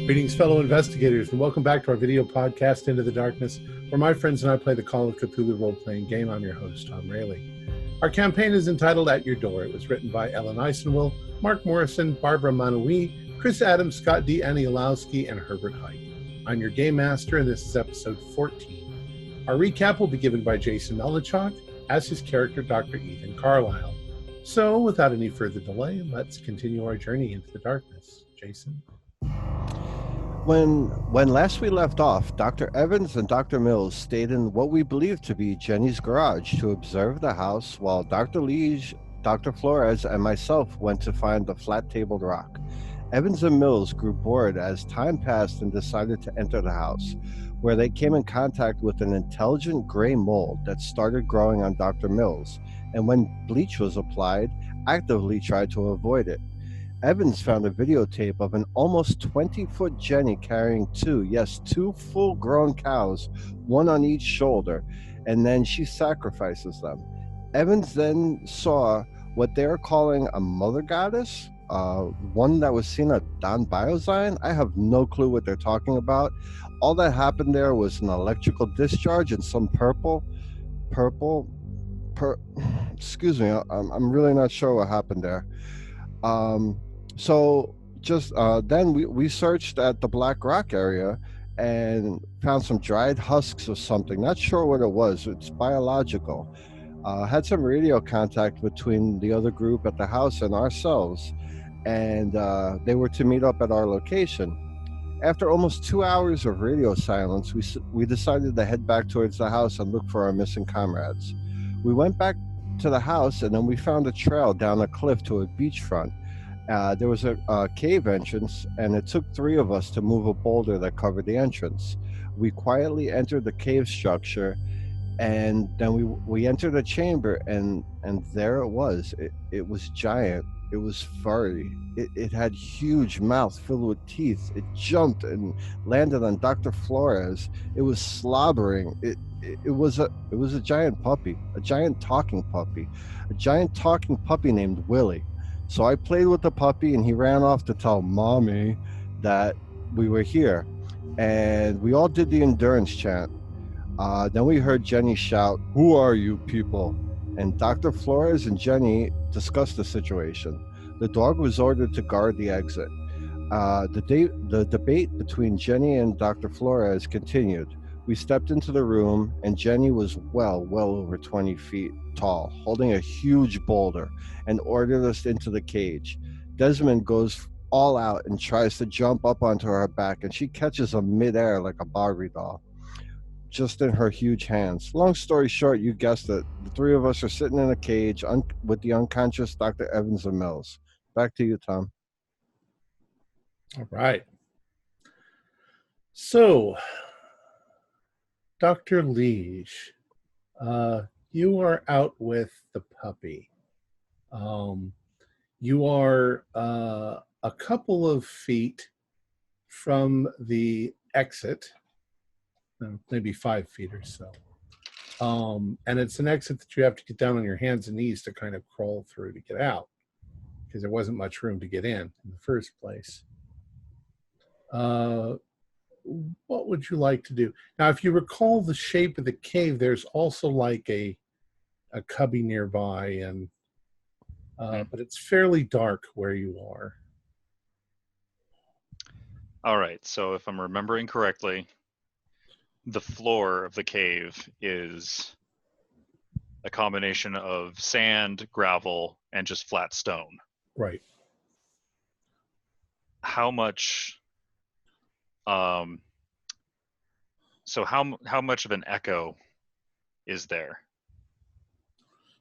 Greetings, fellow investigators, and welcome back to our video podcast, Into the Darkness, where my friends and I play the Call of Cthulhu role-playing game. I'm your host, Tom Rayleigh. Our campaign is entitled At Your Door. It was written by Ellen Eisenwill, Mark Morrison, Barbara Manoui, Chris Adams, Scott D. Aniolowski, and Herbert Height. I'm your game master, and this is episode 14. Our recap will be given by Jason Melichok as his character, Dr. Ethan Carlisle. So, without any further delay, let's continue our journey into the darkness. Jason? When last we left off, Dr. Evans and Dr. Mills stayed in what we believed to be Jenny's garage to observe the house, while Dr. Liege, Dr. Flores, and myself went to find the flat-tabled rock. Evans and Mills grew bored as time passed and decided to enter the house, where they came in contact with an intelligent gray mold that started growing on Dr. Mills, and when bleach was applied, actively tried to avoid it. Evans found a videotape of an almost 20-foot Jenny carrying two full-grown cows, one on each shoulder, and then she sacrifices them. Evans then saw what they are calling a mother goddess, one that was seen at Don Biozine. I have no clue what they're talking about. All that happened there was an electrical discharge and some excuse me, I'm really not sure what happened there. Then we searched at the Black Rock area and found some dried husks of something. Not sure what it was. It's biological. Had some radio contact between the other group at the house and ourselves, and they were to meet up at our location. After almost 2 hours of radio silence, we decided to head back towards the house and look for our missing comrades. We went back to the house, and then we found a trail down a cliff to a beachfront. There was a cave entrance, and it took 3 of us to move a boulder that covered the entrance. We quietly entered the cave structure, and then we entered a chamber, and there it was. It was giant. It was furry. It had huge mouth filled with teeth. It jumped and landed on Dr. Flores. It was slobbering. It was a giant puppy, a giant talking puppy named Willie. So I played with the puppy, and he ran off to tell Mommy that we were here. And we all did the endurance chant. Then we heard Jenny shout, "Who are you people?" And Dr. Flores and Jenny discussed the situation. The dog was ordered to guard the exit. The debate between Jenny and Dr. Flores continued. We stepped into the room, and Jenny was well over 20 feet tall, holding a huge boulder, and ordered us into the cage. Desmond goes all out and tries to jump up onto her back, and she catches him midair like a Barbie doll, just in her huge hands. Long story short, you guessed it, the 3 of us are sitting in a cage with the unconscious Dr. Evans and Mills. Back to you, Tom. All right. So, Dr. Liege, you are out with the puppy. You are a couple of feet from the exit, maybe 5 feet or so. And it's an exit that you have to get down on your hands and knees to kind of crawl through to get out, because there wasn't much room to get in the first place. What would you like to do? Now, if you recall the shape of the cave, there's also like a cubby nearby, and but it's fairly dark where you are. All right, so if I'm remembering correctly, the floor of the cave is a combination of sand, gravel, and just flat stone. Right. How much so how much of an echo is there?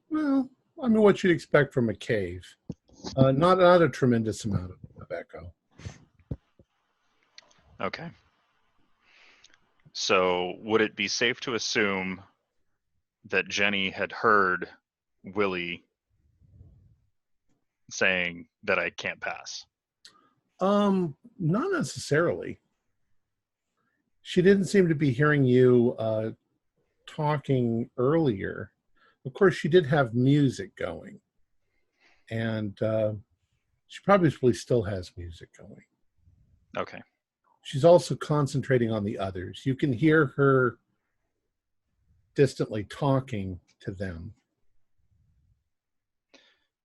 Well, I mean, what you'd expect from a cave. Not a tremendous amount of echo. Okay. So would it be safe to assume that Jenny had heard Willie saying that I can't pass? Not necessarily. She didn't seem to be hearing you talking earlier. Of course, she did have music going, and she probably still has music going. Okay. she's also concentrating on the others. You can hear her distantly talking to them.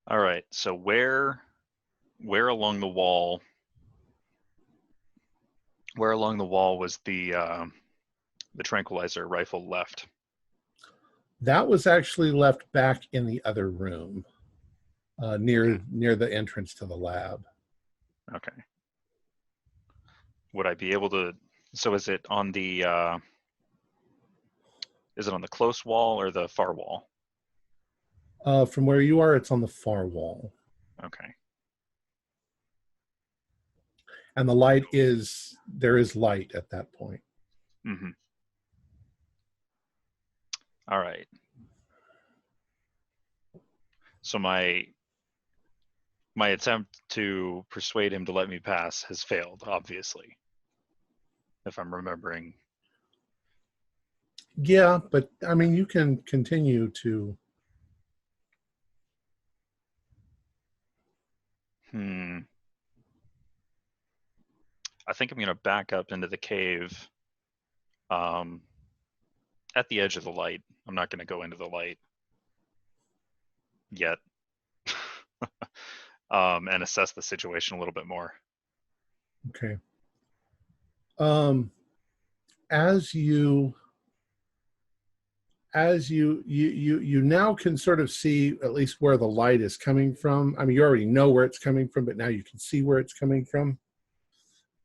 All right. So where along the wall? Where along the wall was the tranquilizer rifle left? That was actually left back in the other room, near the entrance to the lab. Okay. Would I be able to? So is it on the close wall or the far wall? From where you are, it's on the far wall. Okay. And there is light at that point. Mm-hmm. All right. So my attempt to persuade him to let me pass has failed, obviously, if I'm remembering. Yeah, but I mean, you can continue to. I think I'm going to back up into the cave at the edge of the light. I'm not going to go into the light yet. And assess the situation a little bit more. Okay. As you now can sort of see at least where the light is coming from. I mean, you already know where it's coming from, but now you can see where it's coming from.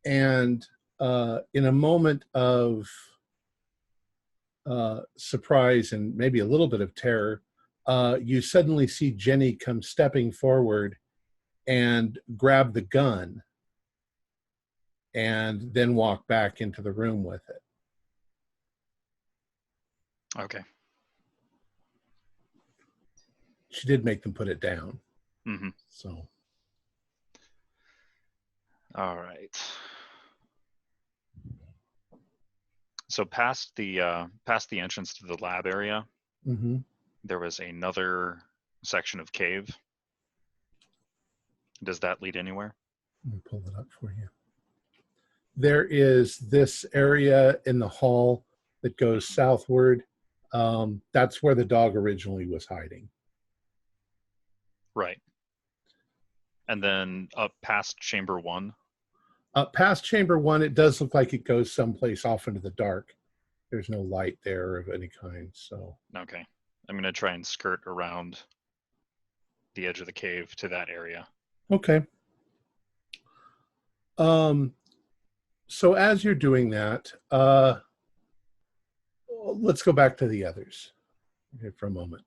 And in a moment of surprise and maybe a little bit of terror, you suddenly see Jenny come stepping forward and grab the gun and then walk back into the room with it. Okay. She did make them put it down. Mm-hmm. So. All right. So past the entrance to the lab area, Mm-hmm. there was another section of cave. Does that lead anywhere? Let me pull it up for you. There is this area in the hall that goes southward. That's where the dog originally was hiding. Right. And then up past chamber 1? Past chamber 1, it does look like it goes someplace off into the dark. There's no light there of any kind, so. Okay. I'm going to try and skirt around the edge of the cave to that area. Okay. So as you're doing that, let's go back to the others here for a moment.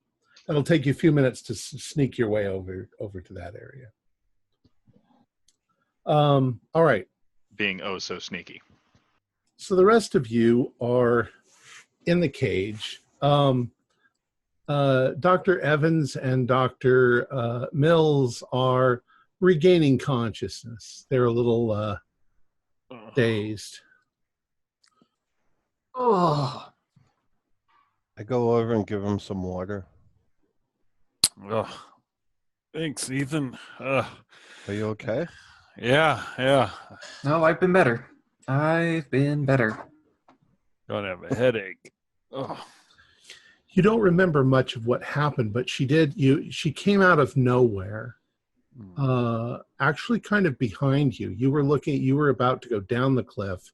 It'll take you a few minutes to sneak your way over to that area. All right. Being oh so sneaky. So the rest of you are in the cage. Dr. Evans and Dr. Mills are regaining consciousness. They're a little dazed. Oh, I go over and give him some water. Oh, thanks, Ethan. Are you okay? Yeah. no, I've been better. Don't have a headache. Oh, You don't remember much of what happened, but she did. She came out of nowhere, actually kind of behind you. You were about to go down the cliff,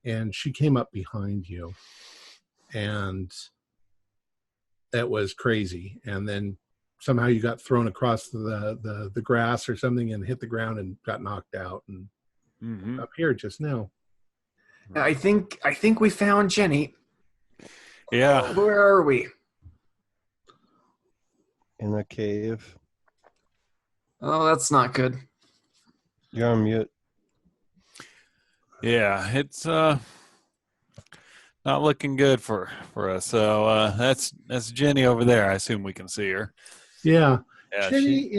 and she came up behind you, and that was crazy. And then somehow you got thrown across the grass or something and hit the ground and got knocked out, and up here just now. I think we found Jenny. yeah. Where are we? In a cave. Oh, that's not good. You're on mute. Yeah, it's not looking good for us. So that's Jenny over there. I assume we can see her. Yeah, Yeah, Jenny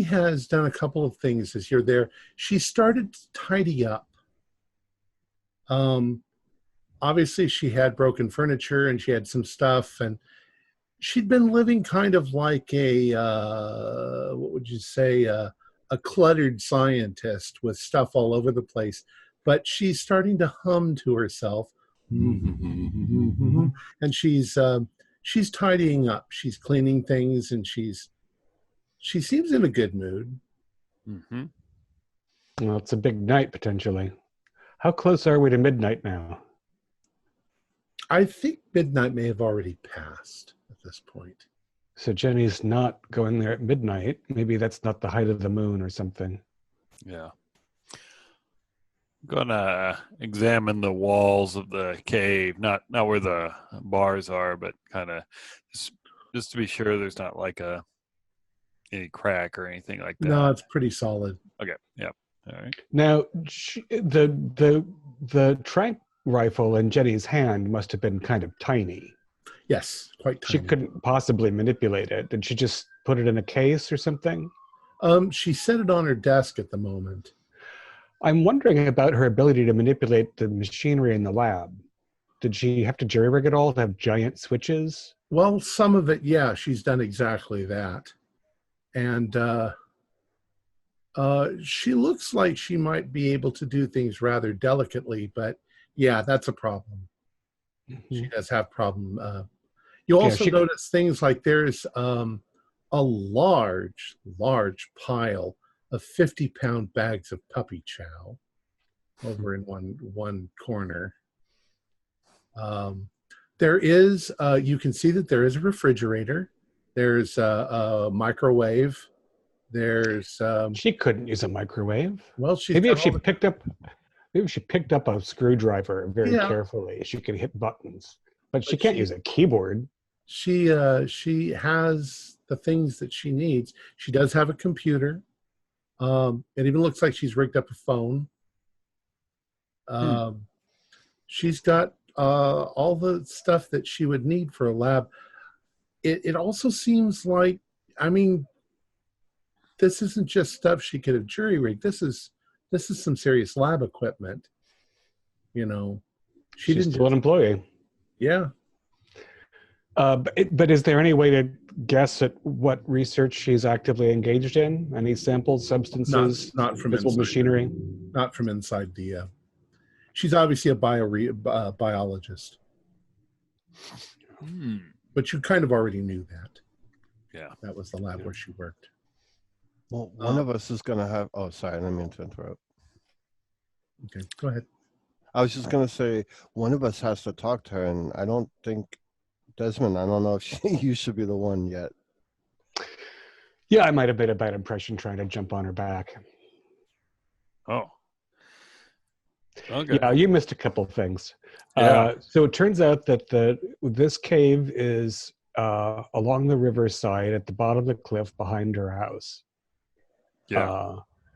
has done a couple of things as you're there. She started to tidy up. Obviously she had broken furniture and she had some stuff, and she'd been living kind of like a what would you say, a a cluttered scientist with stuff all over the place, but she's starting to hum to herself, and she's tidying up. She's cleaning things, and she seems in a good mood. Mm-hmm. Well, it's a big night potentially. How close are we to midnight now? I think midnight may have already passed at this point. So Jenny's not going there at midnight. Maybe that's not the height of the moon or something. Yeah. I'm gonna examine the walls of the cave, not where the bars are, but kind of just to be sure there's not like any crack or anything like that. No, it's pretty solid. Okay. Yep. All right. Now, the tranq rifle in Jenny's hand must have been kind of tiny. Yes, quite tiny. She couldn't possibly manipulate it. Did she just put it in a case or something? She set it on her desk at the moment. I'm wondering about her ability to manipulate the machinery in the lab. Did she have to jerry-rig it all to have giant switches? Well, some of it, yeah, she's done exactly that. And she looks like she might be able to do things rather delicately, but yeah, that's a problem. Mm-hmm. She does have problem. You also notice things like there's a large pile of 50-pound bags of puppy chow over in one corner. There is, you can see that there is a refrigerator. There's a microwave. There's. She couldn't use a microwave. Well, she's maybe if she picked up a screwdriver very carefully, she could hit buttons. But she can't use a keyboard. She has the things that she needs. She does have a computer. It even looks like she's rigged up a phone. She's got all the stuff that she would need for a lab. It also seems like, I mean, this isn't just stuff she could have jury-rigged. This is some serious lab equipment. You know, She's still an employee. Yeah. But is there any way to guess at what research she's actively engaged in? Any samples, substances, not from visible inside, machinery? Not from inside the. She's obviously a biologist. But you kind of already knew that. Yeah. That was the lab where she worked. Well, one of us is going to have... Oh, sorry, I didn't mean to interrupt. Okay, go ahead. I was just going to say, one of us has to talk to her, and I don't think... Desmond, I don't know if you should be the one yet. Yeah, I might have made a bad impression trying to jump on her back. Oh. Okay. Yeah, you missed a couple things. Yeah. So it turns out that this cave is along the riverside at the bottom of the cliff behind her house. Yeah.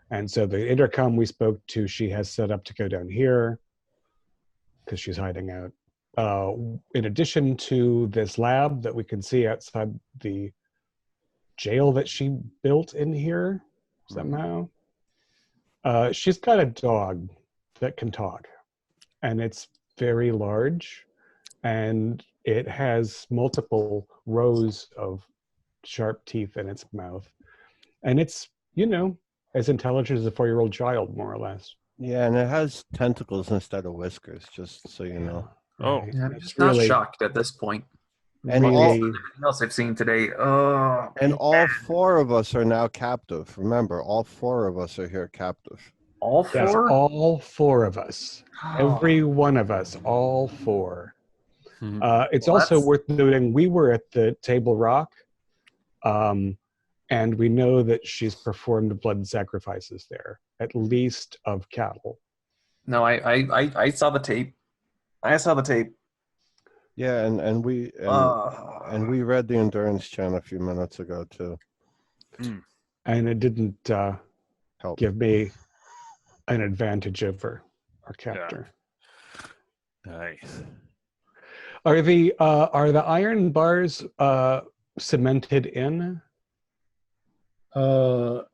And so the intercom we spoke to, she has set up to go down here because she's hiding out. In addition to this lab that we can see outside the jail that she built in here somehow, she's got a dog that can talk, and it's very large, and it has multiple rows of sharp teeth in its mouth, and it's, as intelligent as a 4-year-old child, more or less. Yeah, and it has tentacles instead of whiskers, just so you know. Oh. Yeah, I'm just not shocked at this point. And Everything else I've seen today. Oh. And all 4 of us are now captive. Remember, all 4 of us are here captive. All 4? Yes, all 4 of us. Every one of us, all 4. It's also worth noting we were at the Table Rock, and we know that she's performed blood sacrifices there, at least of cattle. No, I saw the tape. I saw the tape. Yeah, and we read the Endurance Chant a few minutes ago too. And it didn't help give me an advantage over our captor. Yeah. Nice. Are the iron bars cemented in? Or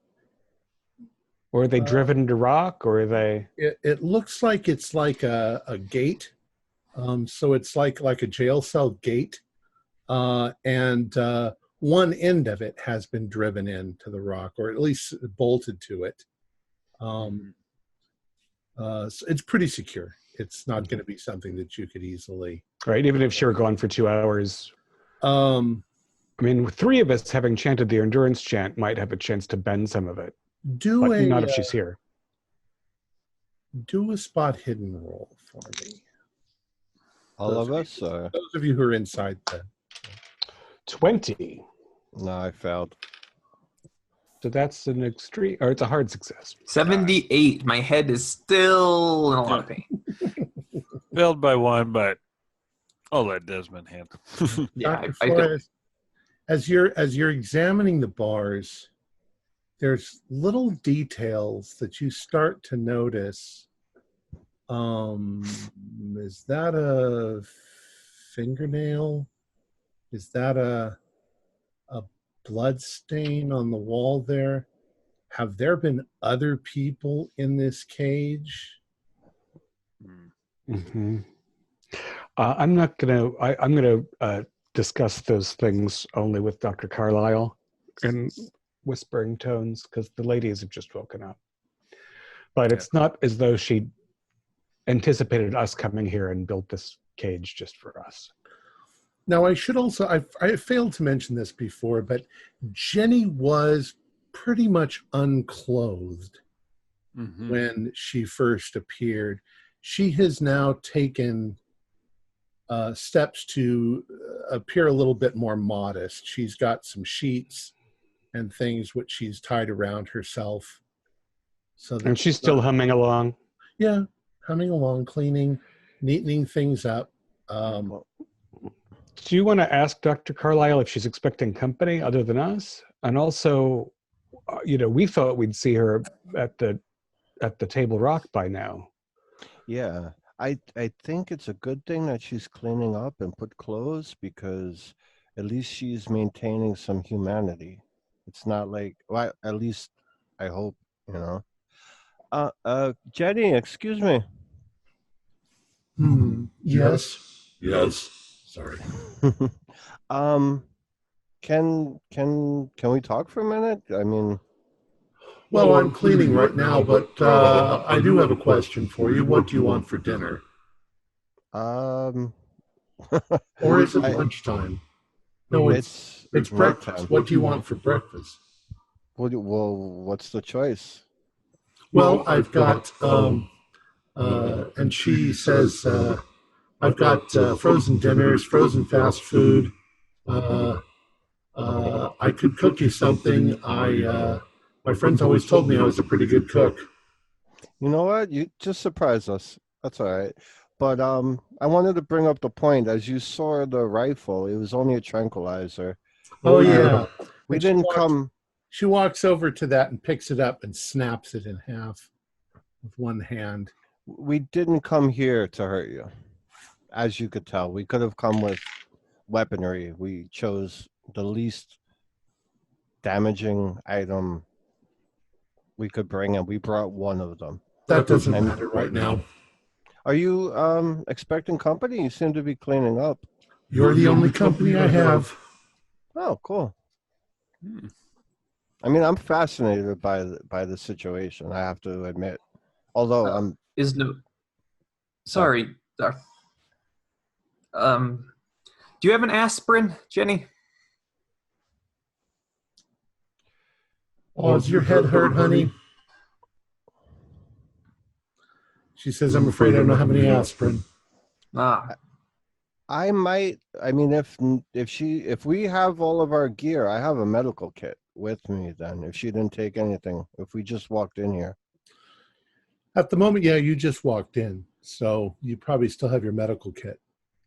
are they driven into rock, or are they? It looks like it's like a gate. So it's like a jail cell gate. And one end of it has been driven into the rock, or at least bolted to it. So it's pretty secure. It's not going to be something that you could easily. Right. Even if she were gone for 2 hours. Um, I mean, 3 of us having chanted the endurance chant might have a chance to bend some of it, do but a not if she's here. do a spot hidden roll for me. All of us? Or? Those of you who are inside the 20. No, I failed. So that's an extreme, or it's a hard success. 78. My head is still in a lot of pain. Failed by 1, but I'll let Desmond handle. Yeah, Dr. I don't. Flores, as you're examining the bars, there's little details that you start to notice. Is that a fingernail? Is that a blood stain on the wall there? Have there been other people in this cage? Mm-hmm. I'm not gonna. I'm gonna discuss those things only with Dr. Carlisle in whispering tones because the ladies have just woken up. But it's not as though she anticipated us coming here and built this cage just for us. Now, I should also, I failed to mention this before, but Jenny was pretty much unclothed when she first appeared. She has now taken steps to appear a little bit more modest. She's got some sheets and things which she's tied around herself. So that And she's still humming along. Yeah, humming along, cleaning, neatening things up. Do you want to ask Dr. Carlisle if she's expecting company other than us? And also, we thought we'd see her at the Table Rock by now. Yeah, I think it's a good thing that she's cleaning up and put clothes because at least she's maintaining some humanity. It's not like, well, at least I hope, Jenny, excuse me. Yes. Yes. Sorry. Can we talk for a minute? I mean, Well, I'm cleaning right now, but I do have a question for you. What do you want for dinner? Or is it lunchtime? No, it's breakfast. nighttime. What do you want for breakfast? Well, what's the choice? Well, I've got, and she says, I've got frozen dinners, frozen fast food. I could cook you something. My friends always told me I was a pretty good cook. You know what? You just surprised us. That's all right. But I wanted to bring up the point. As you saw the rifle, it was only a tranquilizer. Oh, yeah. We didn't come. She walks over to that and picks it up and snaps it in half with one hand. We didn't come here to hurt you. As you could tell, we could have come with weaponry. We chose the least damaging item we could bring, and we brought one of them. That doesn't matter right now. Are you expecting company? You seem to be cleaning up. You're the only company I have. Oh, cool. I mean, I'm fascinated by the situation, I have to admit. Although I'm... Sorry, Doc. Do you have an aspirin, Jenny? Oh, does your head hurt, honey? She says, I'm afraid I don't have any aspirin. I might. I mean, if we have all of our gear, I have a medical kit with me. Then, if she didn't take anything, if we just walked in here. At the moment, yeah, you just walked in, so you probably still have your medical kit.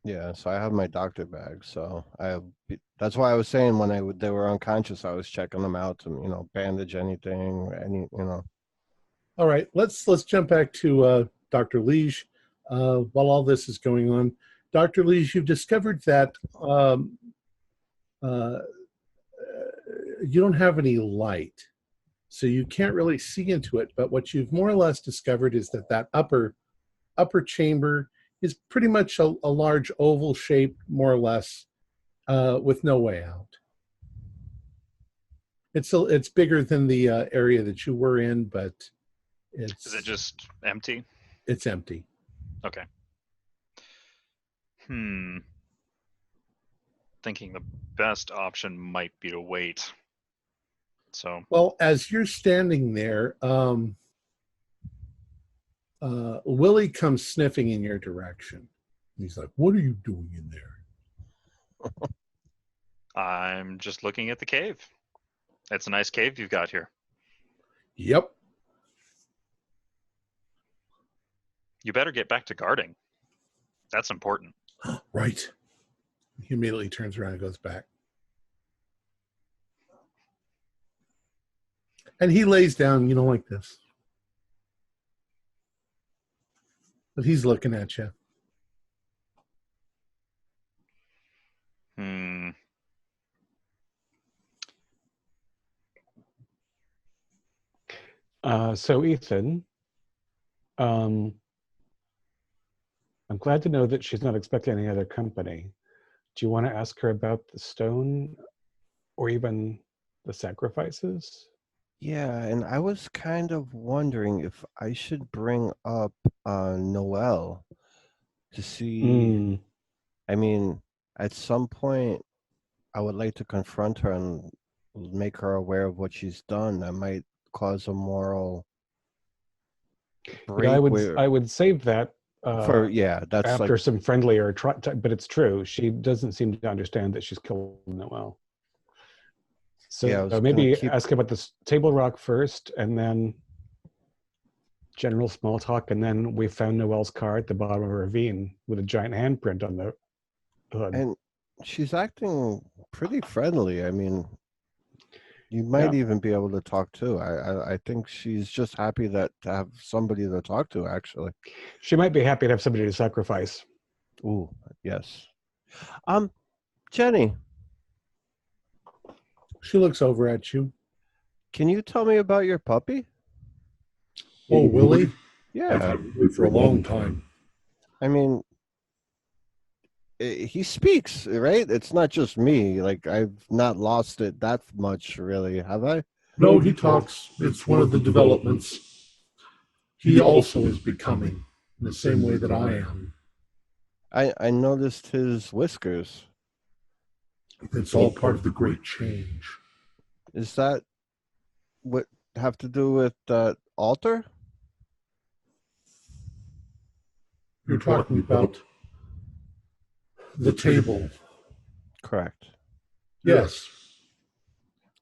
Yeah, so I have my doctor bag. So that's why I was saying when they were unconscious, I was checking them out to bandage anything, All right, let's jump back to Dr. Liege. While all this is going on, Dr. Liege, you've discovered that you don't have any light, so you can't really see into it. But what you've more or less discovered is that upper chamber is pretty much a large oval shape, more or less, with no way out. It's bigger than the area that you were in, but Is it just empty? it's empty. Okay. Thinking the best option might be to wait. So. Well, as you're standing there, Willie comes sniffing in your direction. He's like, "What are you doing in there?" I'm just looking at the cave. It's a nice cave you've got here. Yep. You better get back to guarding. That's important. Right. He immediately turns around and goes back. And he lays down, like this. But he's looking at you. So Ethan, I'm glad to know that she's not expecting any other company. Do you want to ask her about the stone or even the sacrifices? Yeah, and I was kind of wondering if I should bring up Noelle to see. I mean, at some point, I would like to confront her and make her aware of what she's done. That might cause a moral break. I would save that that's after like some friendlier but it's true. She doesn't seem to understand that she's killed Noelle. So maybe ask about this table rock first, and then general small talk, and then we found Noelle's car at the bottom of a ravine with a giant handprint on the hood. And she's acting pretty friendly. I mean, you might even be able to talk to. I think she's just happy to have somebody to talk to, actually. She might be happy to have somebody to sacrifice. Ooh, yes. Jenny. She looks over at you. Can you tell me about your puppy? Oh, Willie? Yeah. I've had Willie for a long time. I mean, he speaks, right? It's not just me. Like, I've not lost it that much, really, have I? No, he talks. It's one of the developments. He also is becoming in the same way that I am. I noticed his whiskers. It's all part of the great change. Is that what have to do with that altar? You're talking about the table. Correct. Yes.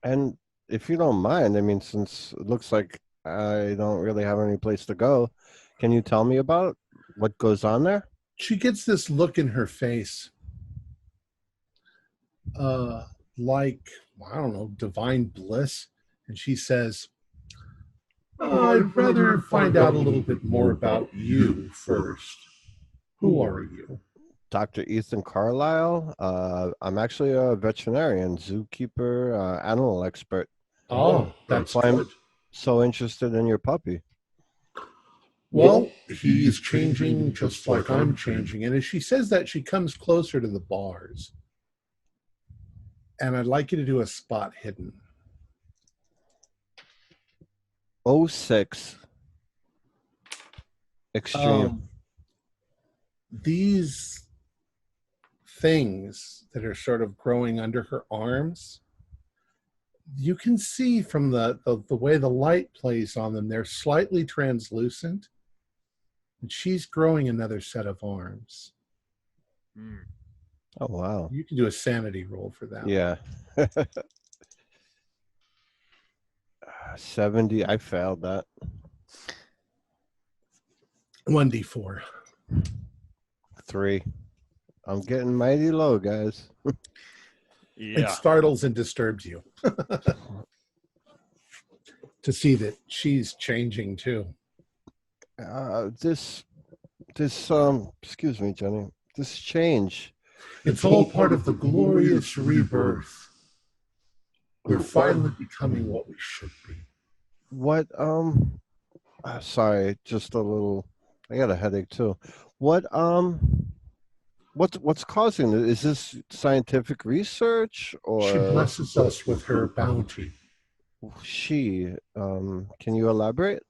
And if you don't mind, I mean, since it looks like I don't really have any place to go, can you tell me about what goes on there? She gets this look in her face. Like, I don't know, divine bliss. And she says, I'd rather find out a little bit more about you first. Who are you? Dr. Ethan Carlisle. I'm actually a veterinarian, zookeeper, animal expert. Oh, that's why I'm good. so interested in your puppy. Well, he's changing just like I'm changing. And as she says that, she comes closer to the bars. And I'd like you to do a spot hidden. 06. Extreme. These things that are sort of growing under her arms, you can see from the way the light plays on them, they're slightly translucent. And she's growing another set of arms. Oh, wow. You can do a sanity roll for that. Yeah. 70. I failed that. 1d4. 3. I'm getting mighty low, guys. It startles and disturbs you to see that she's changing too. This excuse me, Jenny. This change. It's all part of the glorious rebirth. We're finally becoming what we should be. What, sorry, just a little, I got a headache too. What's causing it? Is this scientific research or? She blesses us with her bounty. she, can you elaborate?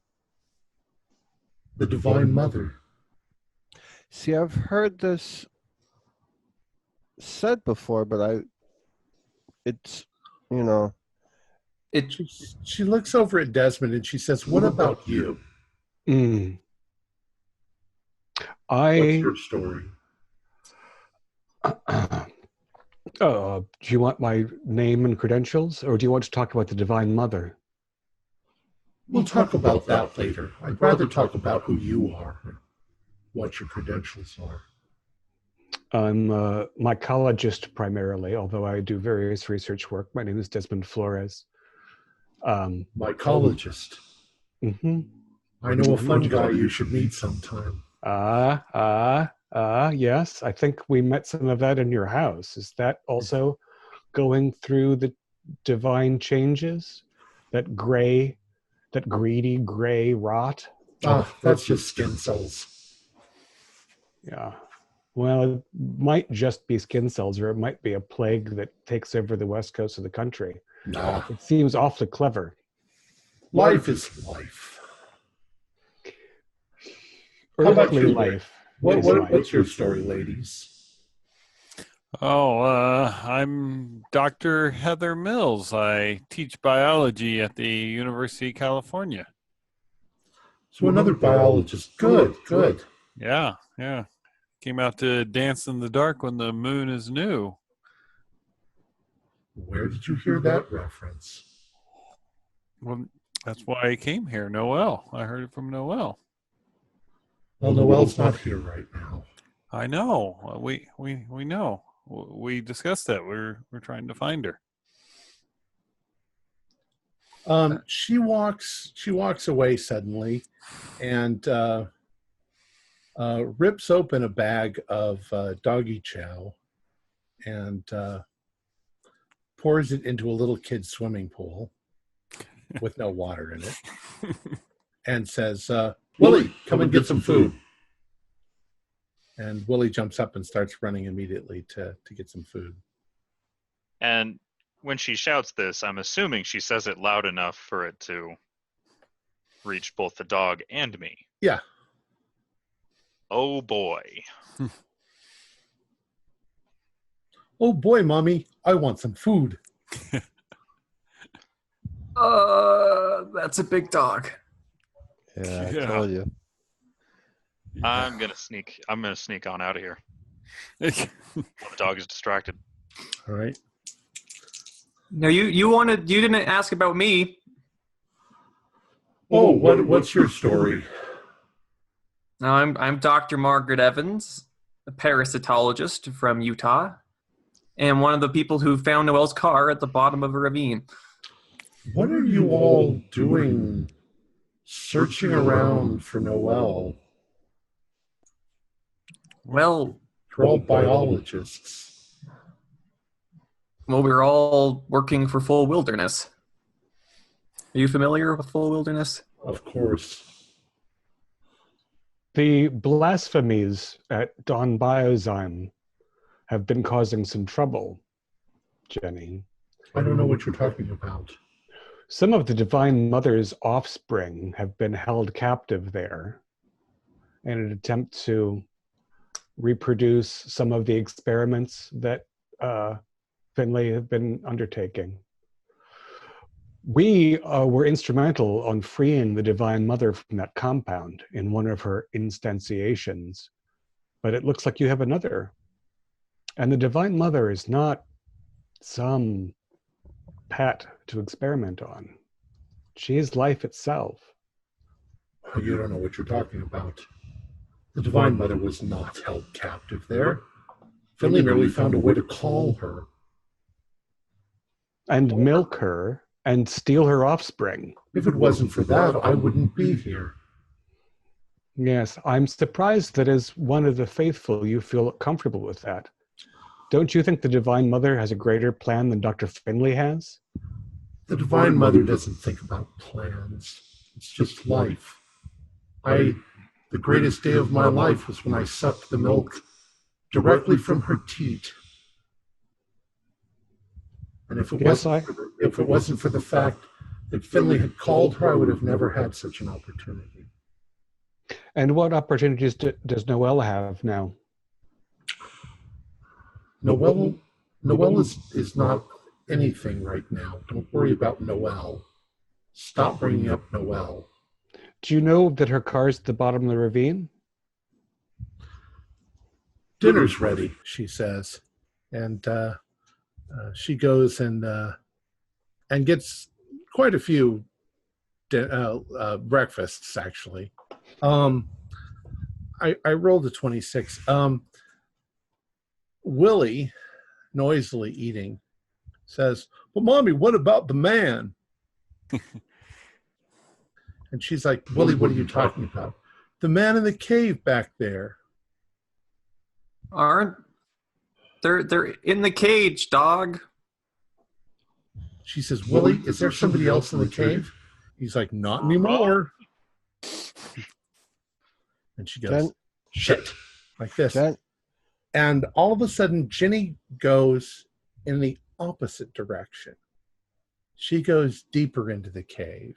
The Divine Mother. See, I've heard this said before, but it's, you know, It She looks over at Desmond and she says, "What about you? Mm. What's your story?" Do you want my name and credentials, or do you want to talk about the Divine Mother? We'll talk about that later. I'd rather talk about who you are, what your credentials are. I'm a mycologist primarily, although I do various research work. My name is Desmond Flores. Mycologist. Mm-hmm. I know a fun guy you should meet sometime. Yes. I think we met some of that in your house. Is that also going through the divine changes? That greedy gray rot? That's just skin cells. Yeah. Well, it might just be skin cells, or it might be a plague that takes over the west coast of the country. Nah. It seems awfully clever. Life is life. Earthly life. What's your story, ladies? I'm Dr. Heather Mills. I teach biology at the University of California. So another biologist. Good. Yeah. Came out to dance in the dark when the moon is new. Where did you hear that reference? Well, that's why I came here, Noel. I heard it from Noel. Well, Noelle's not here right now. I know. We know. We discussed that. We're trying to find her. She walks away suddenly, and rips open a bag of doggy chow, and pours it into a little kid's swimming pool with no water in it, and says, "Willie, come and get some food." And Willie jumps up and starts running immediately to get some food. And when she shouts this, I'm assuming she says it loud enough for it to reach both the dog and me. Yeah. Oh boy. "Oh boy, Mommy, I want some food." that's a big dog. Yeah, I told you. I'm gonna sneak on out of here. The dog is distracted. All right. No, you didn't ask about me. Oh, what's your story? No, I'm Dr. Margaret Evans, a parasitologist from Utah, and one of the people who found Noelle's car at the bottom of a ravine. What are you all doing searching around for Noelle? Well, You're all biologists. we're all working for Full Wilderness. Are you familiar with Full Wilderness? Of course. The blasphemies at Don Biozyme have been causing some trouble, Jenny. I don't know what you're talking about. Some of the Divine Mother's offspring have been held captive there in an attempt to reproduce some of the experiments that Finlay have been undertaking. We were instrumental on freeing the Divine Mother from that compound in one of her instantiations, but it looks like you have another. And the Divine Mother is not some pet to experiment on. She is life itself. You don't know what you're talking about. The Divine Mother was not held captive there. Finley merely found a way to call her. And milk her and steal her offspring. If it wasn't for that, I wouldn't be here. Yes, I'm surprised that as one of the faithful, you feel comfortable with that. Don't you think the Divine Mother has a greater plan than Dr. Finlay has? The Divine Mother doesn't think about plans. It's just life. The greatest day of my life was when I sucked the milk directly from her teat. And if it wasn't for the fact If Finley had called her, I would have never had such an opportunity. And what opportunities does Noelle have now? Noelle is not anything right now. Don't worry about Noelle. Stop bringing up Noelle. Do you know that her car's at the bottom of the ravine? Dinner's ready, she says. And she goes and gets quite a few breakfasts, actually. I rolled a 26. Willie, noisily eating, says, "Well, Mommy, what about the man?" And she's like, "Willie, what are you talking about?" "The man in the cave back there." Aren't they're in the cage, dog? She says, "Willie, is there somebody else in the cave?" He's like, "Not anymore." And she goes, "Shit," like this. And all of a sudden, Ginny goes in the opposite direction. She goes deeper into the cave.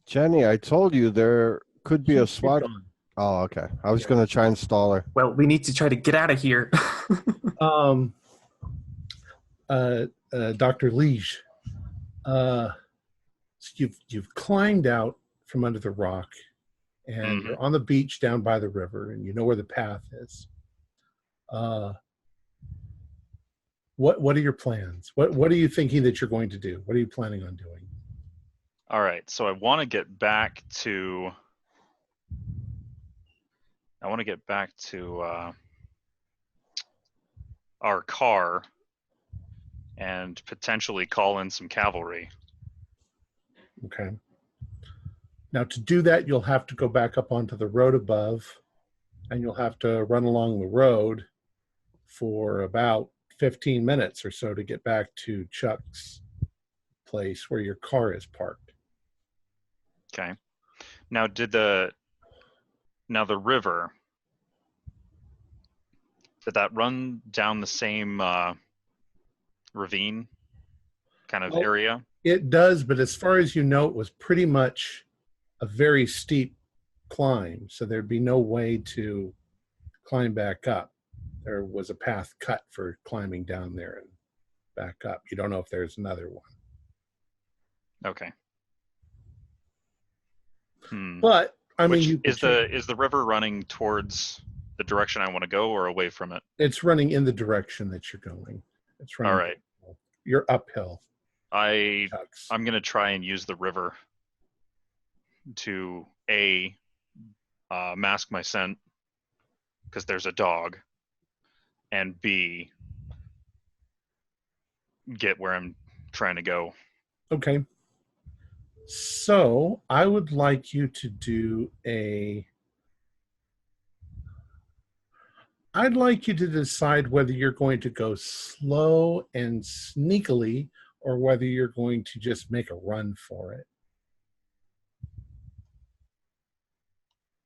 Jenny, I told you there could be a SWAT. Gone. Oh, okay. I was going to try and stall her. Well, we need to try to get out of here. Dr. Liege, you've climbed out from under the rock, and you're on the beach down by the river, and you know where the path is. What are your plans? What are you thinking that you're going to do? What are you planning on doing? All right, so I want to get back to our car and potentially call in some cavalry. Okay. Now, to do that, you'll have to go back up onto the road above, and you'll have to run along the road for about 15 minutes or so to get back to Chuck's place where your car is parked. Okay. Now, the river, did that run down the same ravine kind of area? It does, but as far as you know, it was pretty much a very steep climb, so there'd be no way to climb back up. There was a path cut for climbing down there and back up. You don't know if there's another one. Okay. But I mean, is the river running towards the direction I want to go or away from it? It's running in the direction that you're going. It's running. All right. You're uphill. I'm going to try and use the river to mask my scent because there's a dog, and B, get where I'm trying to go. Okay. So I would like you to do I'd like you to decide whether you're going to go slow and sneakily or whether you're going to just make a run for it.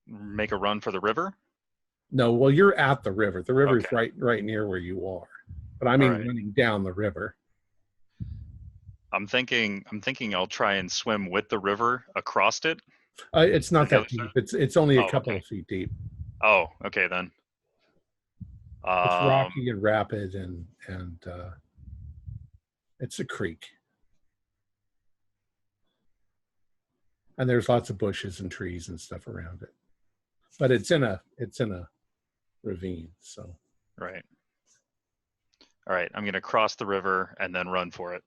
Make a run for the river? No, well, you're at the river. The river's Okay. right near where you are. But I mean All right. running down the river. I'm thinking I'll try and swim with the river across it. It's not The that other deep. side? It's only a Oh, couple okay. of feet deep. Oh, okay then. It's rocky and rapid, and it's a creek. And there's lots of bushes and trees and stuff around it. But it's in a ravine, so. Right. All right, I'm going to cross the river and then run for it.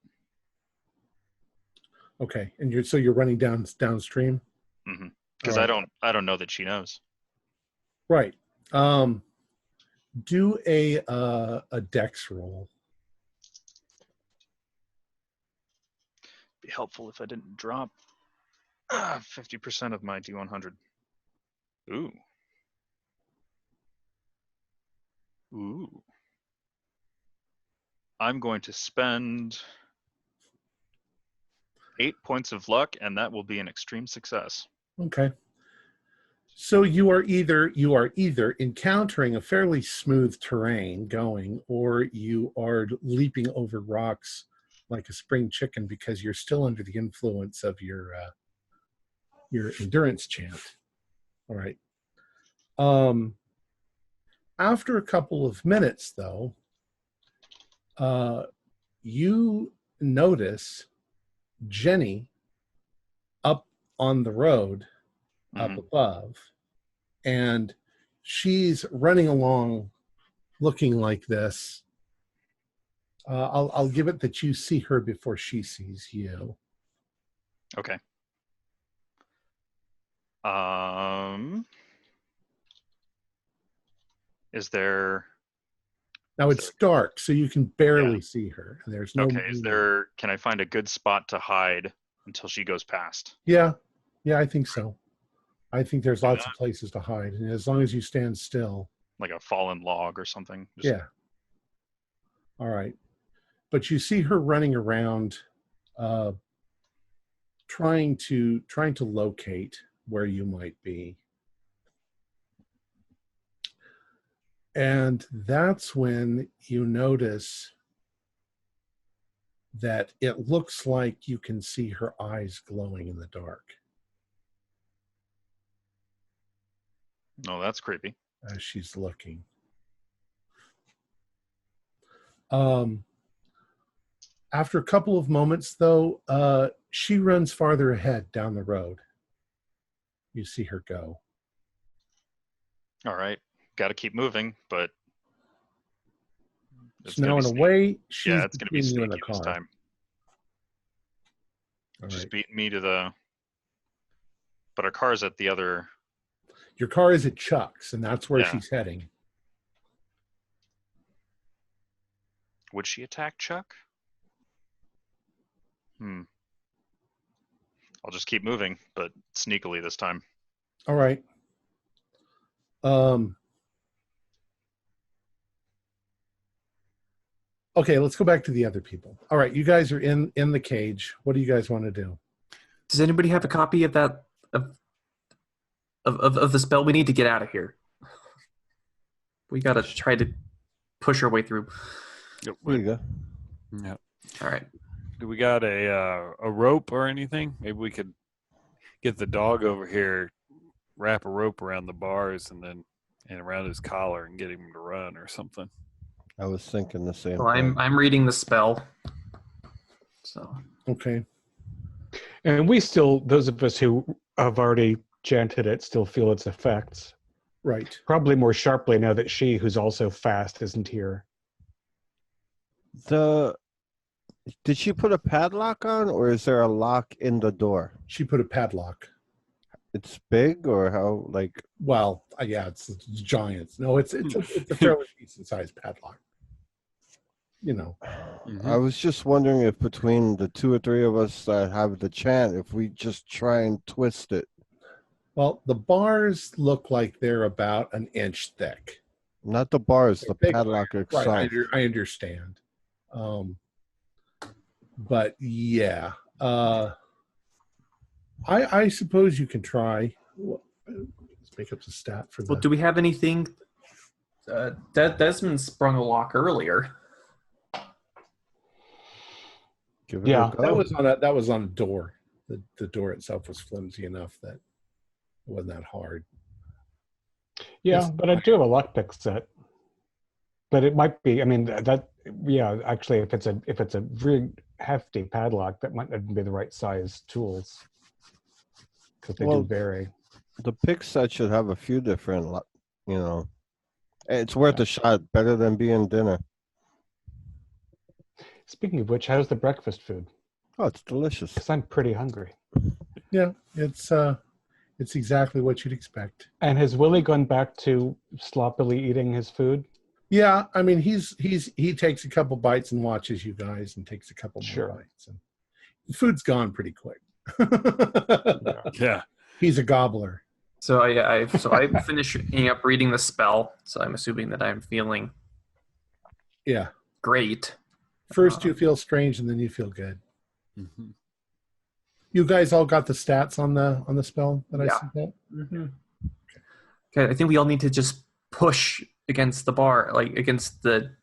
Okay, and you're running downstream? Because All I right. don't know that she knows. Right. Do a dex roll. Be helpful if I didn't drop 50% of my D100. Ooh. I'm going to spend 8 points of luck, and that will be an extreme success. Okay. So you are either encountering a fairly smooth terrain going, or you are leaping over rocks like a spring chicken because you're still under the influence of your endurance chant. All right. After a couple of minutes, though, you notice Jenny up on the road, up above, and she's running along looking like this. I'll give it that you see her before she sees you. Okay. Is there... Now it's dark, so you can barely Yeah. see her. And there's no. Okay. Is there? Can I find a good spot to hide until she goes past? Yeah, I think so. I think there's lots of places to hide, and as long as you stand still. Like a fallen log or something. Yeah. All right, but you see her running around, trying to locate where you might be. And that's when you notice that it looks like you can see her eyes glowing in the dark. No, that's creepy. As she's looking. After a couple of moments, though, she runs farther ahead down the road. You see her go. All right. Got to keep moving, but So now in a way, she's yeah, it's going to be between you and sneaky the this car. time. All Just right. beating me to the... But our car's at the other... Your car is at Chuck's, and that's where Yeah. she's heading. Would she attack Chuck? I'll just keep moving, but sneakily this time. All right. Okay, let's go back to the other people. All right, you guys are in the cage. What do you guys want to do? Does anybody have a copy of that of the spell? We need to get out of here. We gotta try to push our way through. There you go. Yeah. All right. Do we got a rope or anything? Maybe we could get the dog over here, wrap a rope around the bars and around his collar and get him to run or something. I was thinking the same Well, thing. I'm reading the spell. So Okay. And we still, those of us who have already chanted it, still feel its effects. Right. Probably more sharply now that she, who's also fast, isn't here. Did she put a padlock on, or is there a lock in the door? She put a padlock. It's big, or how? Like, Well, yeah, it's giant. No, it's a fairly decent sized padlock. You know. I was just wondering if between the two or three of us that have the chant, if we just try and twist it. Well, the bars look like they're about an inch thick. Not the bars, the Big padlock itself. Right, I understand. But yeah, I suppose you can try. Let's make up the stat for well, do we have anything? Desmond sprung a lock earlier. Give it Yeah, a go. that was on a door. The door itself was flimsy enough that it wasn't that hard. Yeah, Yes. but I do have a lockpick set. But it might be. I mean, yeah. Actually, if it's a really hefty padlock, that might not be the right size tools because they do vary. The pick set should have a few different, it's worth a shot. Better than being dinner. Speaking of which, how's the breakfast food? Oh, it's delicious. Because I'm pretty hungry. Yeah, it's exactly what you'd expect. And has Willie gone back to sloppily eating his food? Yeah, I mean he takes a couple bites and watches you guys and takes a couple Sure. more bites. And the food's gone pretty quick. Yeah. He's a gobbler. So I finishing up reading the spell. So I'm assuming that I'm feeling Yeah. great. First you feel strange and then you feel good. Mhm. You guys all got the stats on the spell that I Yeah. sent out? Mm-hmm. Okay, I think we all need to just push against the bar, like against the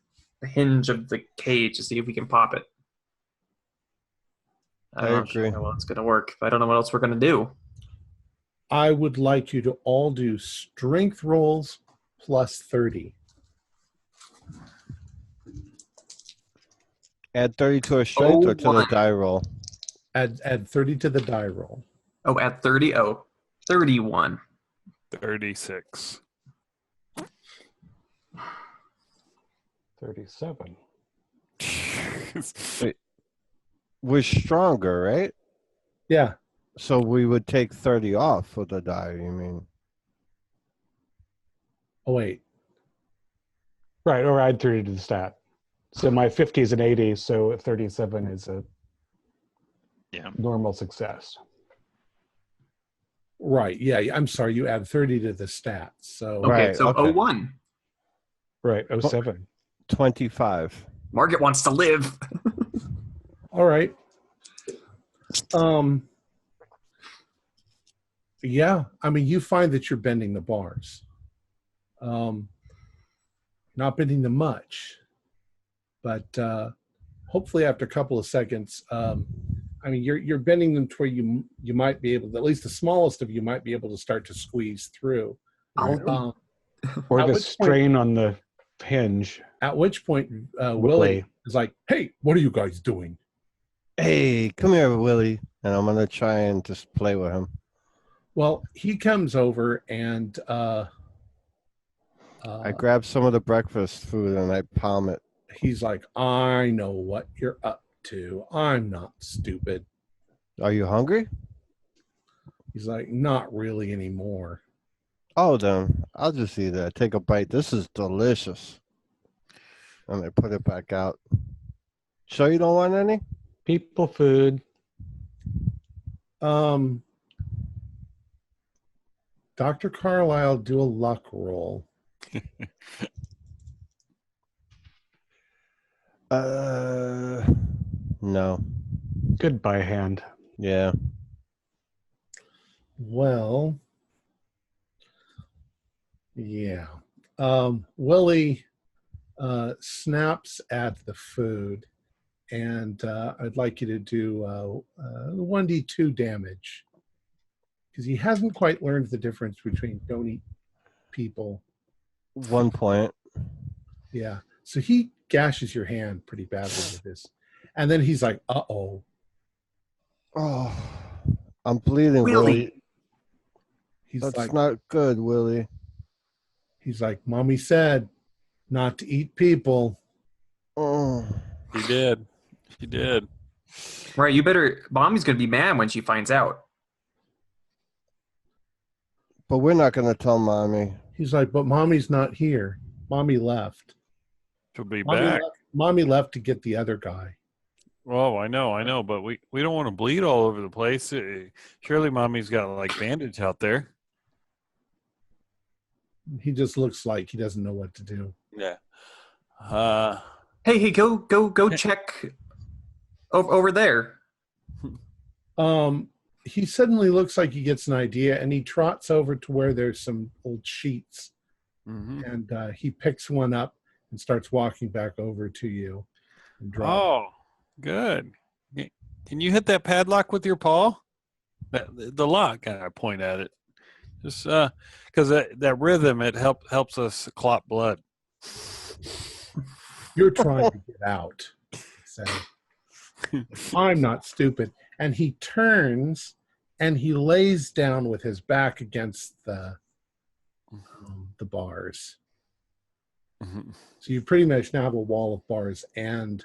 hinge of the cage to see if we can pop it. I don't agree. know how it's going to work. I don't know what else we're going to do. I would like you to all do strength rolls plus 30. Add 30 to a strength or to the 01. die roll? Add 30 to the die roll. Oh, at 30? Oh, 31. 36. 37. Wait, we're stronger, right? Yeah. So we would take 30 off for the die, you mean? Oh, wait. Right, or add 30 to the stat. So my 50 is an 80, so 37 is a Yeah. normal success. Right. Yeah. I'm sorry. You add 30 to the stats. So Okay, Right, so okay. 01. Right, 07. 25. Margaret wants to live. all right. Yeah. I mean, you find that you're bending the bars. Not bending them much, but hopefully after a couple of seconds, I mean, you're bending them to where you might be able to, at least the smallest of you might be able to start to squeeze through. Or At the which strain on the hinge. At which point, Willie Willie. is like, "Hey, what are you guys doing?" Hey, come here, Willie. And I'm going to try and just play with him. Well, he comes over and I grab some of the breakfast food and I palm it. he's like, "I know what you're up to. I'm not stupid." Are you hungry? He's like, "Not really anymore." Oh, then I'll just eat it. Take a bite. This is delicious. And I put it back out. Sure you don't want any? People food. Dr. Carlisle, do a luck roll. No. Goodbye hand. Yeah. Well, yeah. Willie snaps at the food, and I'd like you to do 1d2 damage. Because he hasn't quite learned the difference between don't eat people. 1 point. Yeah. So he gashes your hand pretty badly with this. And then he's like, uh-oh. Oh, I'm bleeding, Willie. Willie. He's That's like, not good, Willie. he's like, Mommy said not to eat people. Oh. She did. She did. Right, you better. Mommy's going to be mad when she finds out. But we're not going to tell Mommy. He's like, but Mommy's not here. Mommy left. She'll be Mommy back. left. Mommy left to get the other guy. Oh, I know, but we don't want to bleed all over the place. Surely Mommy's got like bandage out there. He just looks like he doesn't know what to do. Yeah. Hey, go check over there. He suddenly looks like he gets an idea, and he trots over to where there's some old sheets, and he picks one up and starts walking back over to you. And Oh, good. Can you hit that padlock with your paw? The lock, I point at it. Just because that rhythm, it helps us clot blood. You're trying to get out. So, I'm not stupid. And he turns and he lays down with his back against the bars. Mm-hmm. So you pretty much now have a wall of bars and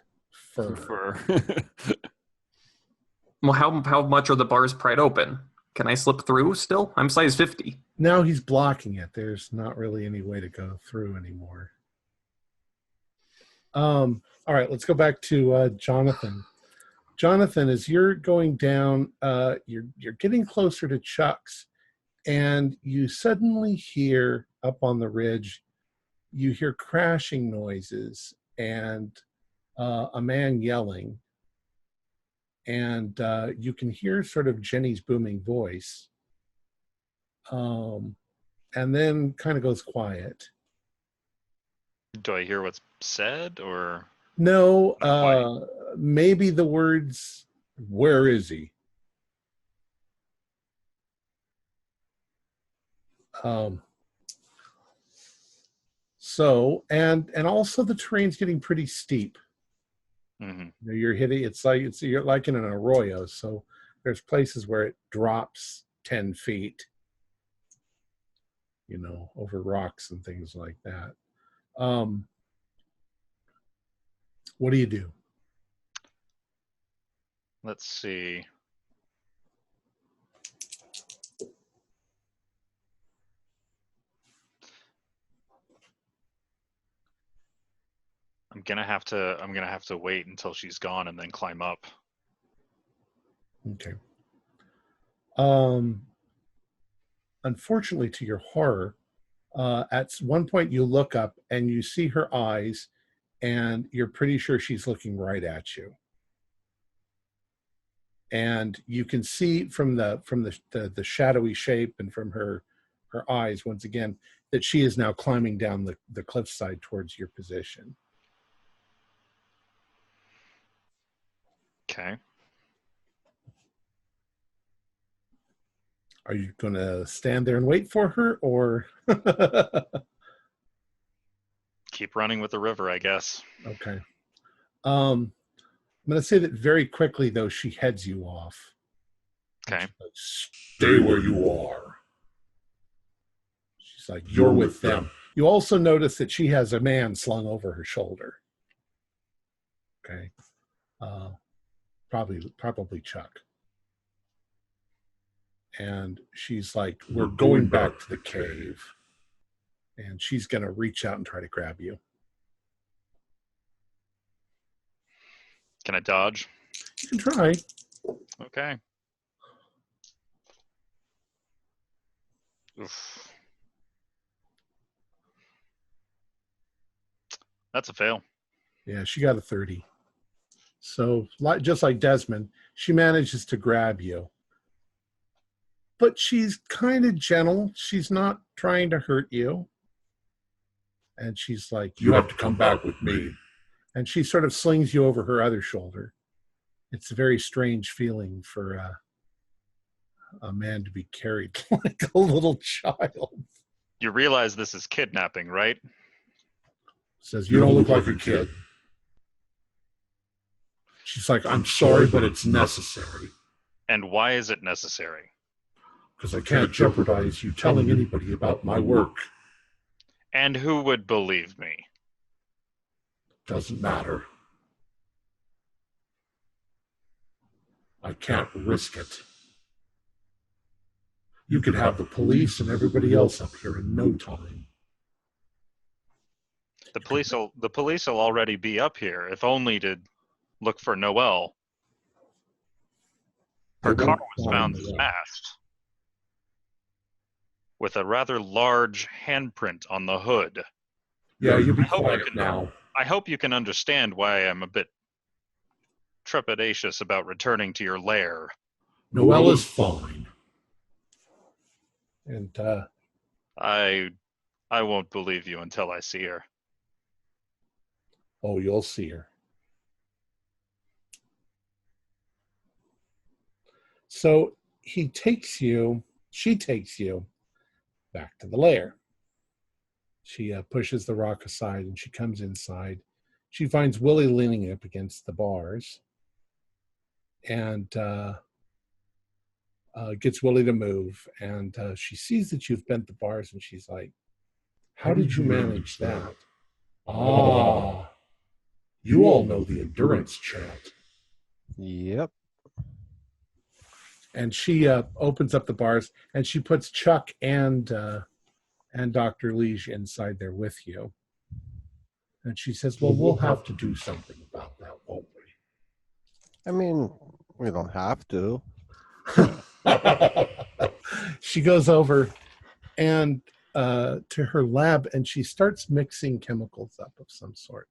fur. Well, how much are the bars pried open? Can I slip through still? I'm size 50. Now he's blocking it. There's not really any way to go through anymore. All right, let's go back to Jonathan. Jonathan, as you're going down, you're getting closer to Chuck's, and you suddenly hear up on the ridge, you hear crashing noises and a man yelling, and you can hear sort of Jenny's booming voice, and then kind of goes quiet. Do I hear what's said or No, Not quite. maybe the words Where is he? So, and also the terrain's getting pretty steep. Mm-hmm. You're hitting, you're like in an arroyo. So there's places where it drops 10 feet, over rocks and things like that. What do you do? Let's see. I'm gonna have to wait until she's gone and then climb up. Okay. Unfortunately, to your horror, at one point you look up and you see her eyes, and you're pretty sure she's looking right at you. And you can see from the shadowy shape and from her eyes, once again, that she is now climbing down the cliffside towards your position. Okay. Are you going to stand there and wait for her, or? Keep running with the river, I guess. Okay. I'm going to say that very quickly, though, she heads you off. Okay. Like, stay where you are. She's like, you're with them. You also notice that she has a man slung over her shoulder. Okay. Probably Chuck. And she's like, we're going back to the cave. And she's going to reach out and try to grab you. Can I dodge? You can try. Okay. Oof. That's a fail. Yeah, she got a 30. So, just like Desmond, she manages to grab you. But she's kind of gentle. She's not trying to hurt you. And she's like, you have to come back with me. And she sort of slings you over her other shoulder. It's a very strange feeling for a man to be carried like a little child. You realize this is kidnapping, right? Says, you don't look like a kid. She's like, I'm sorry, but it's necessary. And why is it necessary? Because I can't jeopardize you telling anybody about my work. And who would believe me? Doesn't matter. I can't risk it. You could have the police and everybody else up here in no time. The police will already be up here, if only to look for Noelle. Her car was found smashed, with a rather large handprint on the hood. Yeah, you be quiet now. I hope you can understand why I'm a bit trepidatious about returning to your lair. Noelle is fine. And I won't believe you until I see her. Oh, you'll see her. So she takes you back to the lair. She pushes the rock aside and she comes inside. She finds Willie leaning up against the bars and gets Willie to move. And she sees that you've bent the bars and she's like, how did you manage that? Ah, you all know the endurance chant. Yep. And she opens up the bars and she puts Chuck and Dr. Liege inside there with you. And she says, well, we'll have to do something about that, won't we? I mean, we don't have to. She goes over and to her lab and she starts mixing chemicals up of some sort.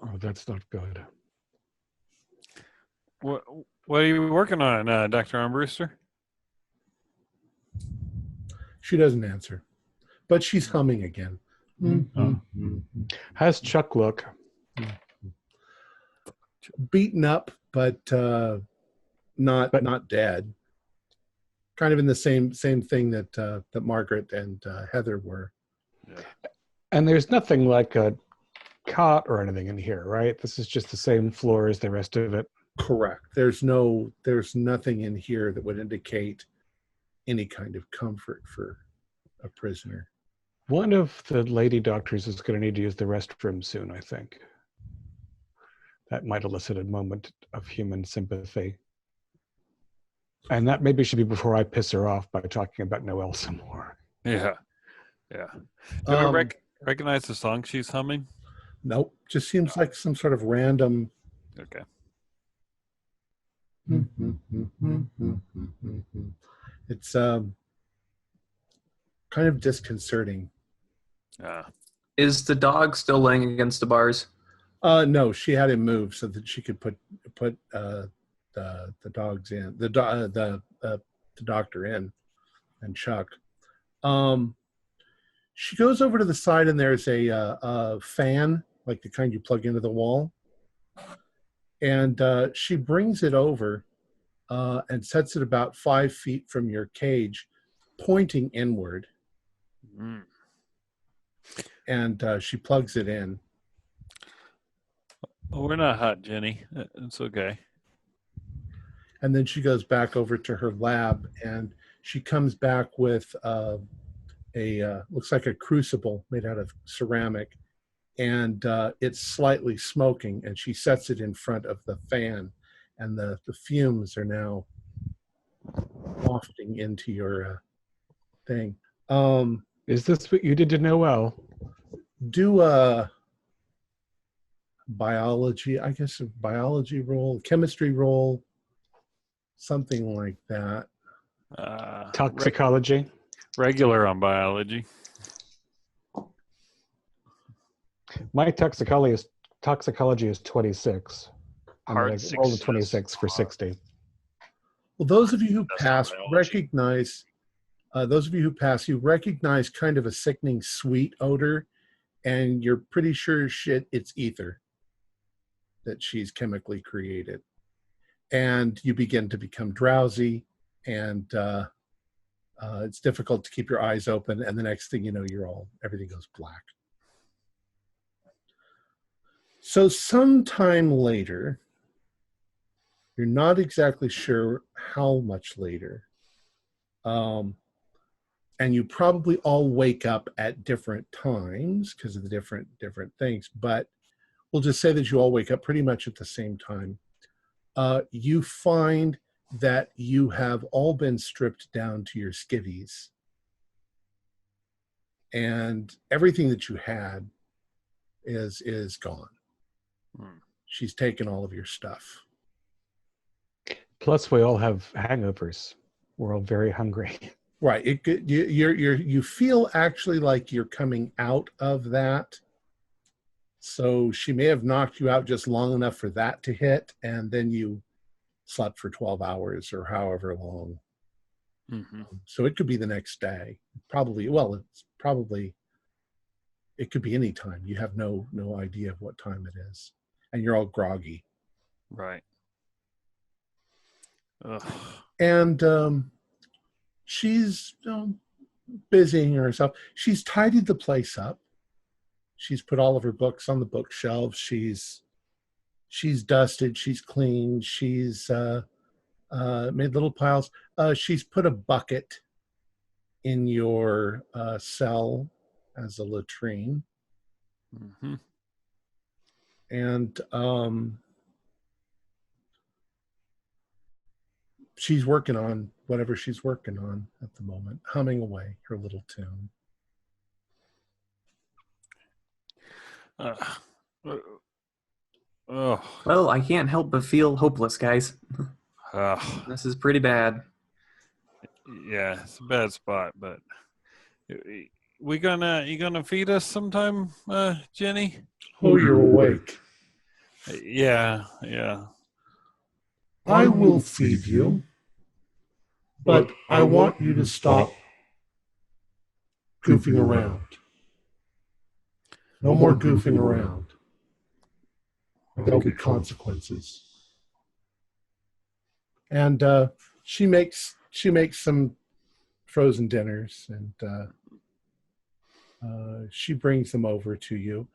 Oh, that's not good. What are you working on, Dr. Armbruster? She doesn't answer, but she's humming again. How's Chuck look? Beaten up, but not dead. Kind of in the same thing that Margaret and Heather were. Yeah. And there's nothing like a cot or anything in here, right? This is just the same floor as the rest of it. Correct. There's nothing in here that would indicate any kind of comfort for a prisoner. One of the lady doctors is going to need to use the restroom soon, I think. That might elicit a moment of human sympathy. And that maybe should be before I piss her off by talking about Noelle some more. Yeah. Do I recognize the song she's humming? Nope. Just seems like some sort of random. Okay. It's kind of disconcerting. Is the dog still laying against the bars? No, she had him move so that she could put the dogs in, the doctor in, and Chuck. She goes over to the side and there's a fan, like the kind you plug into the wall, and she brings it over and sets it about 5 feet from your cage, pointing inward. Mm. And she plugs it in. Oh, we're not hot, Jenny. It's okay. And then she goes back over to her lab, and she comes back with looks like a crucible made out of ceramic, and it's slightly smoking, and she sets it in front of the fan, and the fumes are now wafting into your thing. Is this what you did to Noelle? Do a biology, I guess, a biology roll, chemistry roll, something like that. Toxicology? Regular on biology. My toxicology is 26. Hard I'm roll a success. 26 for 60. Well, those of you who That's pass not biology. recognize, you recognize kind of a sickening sweet odor, and you're pretty sure it's ether that she's chemically created. And you begin to become drowsy, and it's difficult to keep your eyes open, and the next thing you know, everything goes black. So sometime later, you're not exactly sure how much later, and you probably all wake up at different times because of the different things, but we'll just say that you all wake up pretty much at the same time. You find that you have all been stripped down to your skivvies, and everything that you had is gone. She's taken all of your stuff. Plus, we all have hangovers. We're all very hungry. Right. You feel actually like you're coming out of that. So she may have knocked you out just long enough for that to hit, and then you slept for 12 hours or however long. Mm-hmm. So it could be the next day. It could be any time. You have no idea of what time it is. And you're all groggy. Right. Ugh. And she's busying herself. She's tidied the place up. She's put all of her books on the bookshelves. She's dusted. She's cleaned. She's made little piles. She's put a bucket in your cell as a latrine. Mm-hmm. And she's working on whatever she's working on at the moment, humming away her little tune. Well, I can't help but feel hopeless, guys. This is pretty bad. Yeah, it's a bad spot, but you gonna feed us sometime, Jenny? Oh, you're awake. Yeah. I will feed you, but I want you to stop goofing around. No more goofing around. There'll be consequences. And she makes some frozen dinners, and she brings them over to you.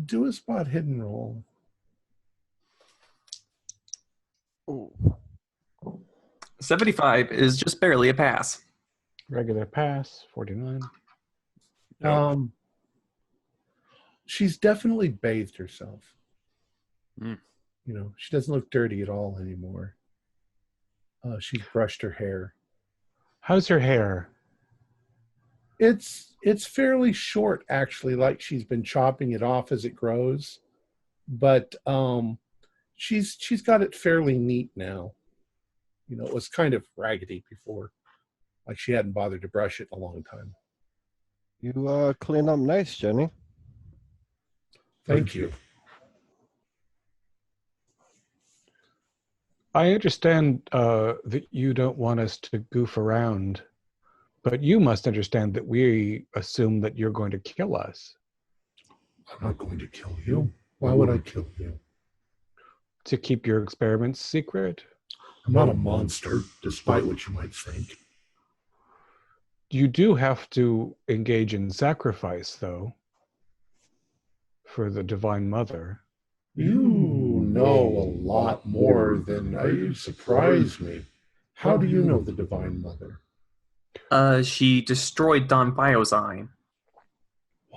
Do a spot hidden roll. Ooh. 75 is just barely a pass. Regular pass, 49. She's definitely bathed herself. Mm. You know, she doesn't look dirty at all anymore. She's brushed her hair. How's her hair? It's fairly short, actually, like she's been chopping it off as it grows. But she's got it fairly neat now. You know, it was kind of raggedy before, like she hadn't bothered to brush it in a long time. You clean up nice, Jenny. Thank you. I understand that you don't want us to goof around, but you must understand that we assume that you're going to kill us. I'm not going to kill you. Why would I kill you? To keep your experiments secret? I'm not a monster, despite what you might think. You do have to engage in sacrifice, though, for the Divine Mother. You know a lot more than you surprise me. How do you know the Divine Mother? She destroyed Don Biozyne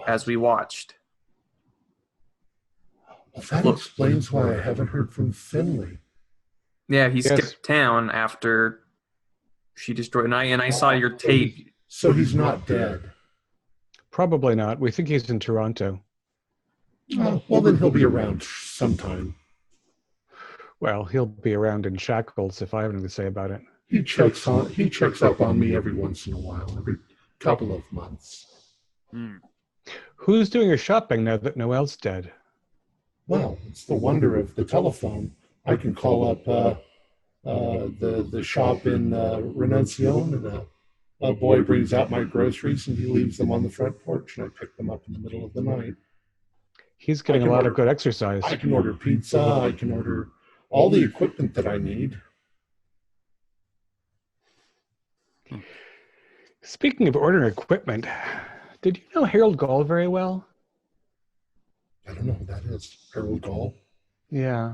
as we watched. Well, that explains why I haven't heard from Finley. Yeah, he Yes. skipped town after she destroyed. And I saw your tape. So he's not dead. Probably not. We think he's in Toronto. Oh, well, then he'll be around sometime. Well, he'll be around in shackles if I have anything to say about it. He checks up on me every once in a while, every couple of months. Who's doing your shopping now that Noel's dead? Well, it's the wonder of the telephone. I can call up the shop in Renuncion, and a boy brings out my groceries, and he leaves them on the front porch, and I pick them up in the middle of the night. He's getting a lot of good exercise. I can order pizza. I can order all the equipment that I need. Speaking of ordering equipment, did you know Harold Gall very well? I don't know who that is. Harold Gall? Yeah.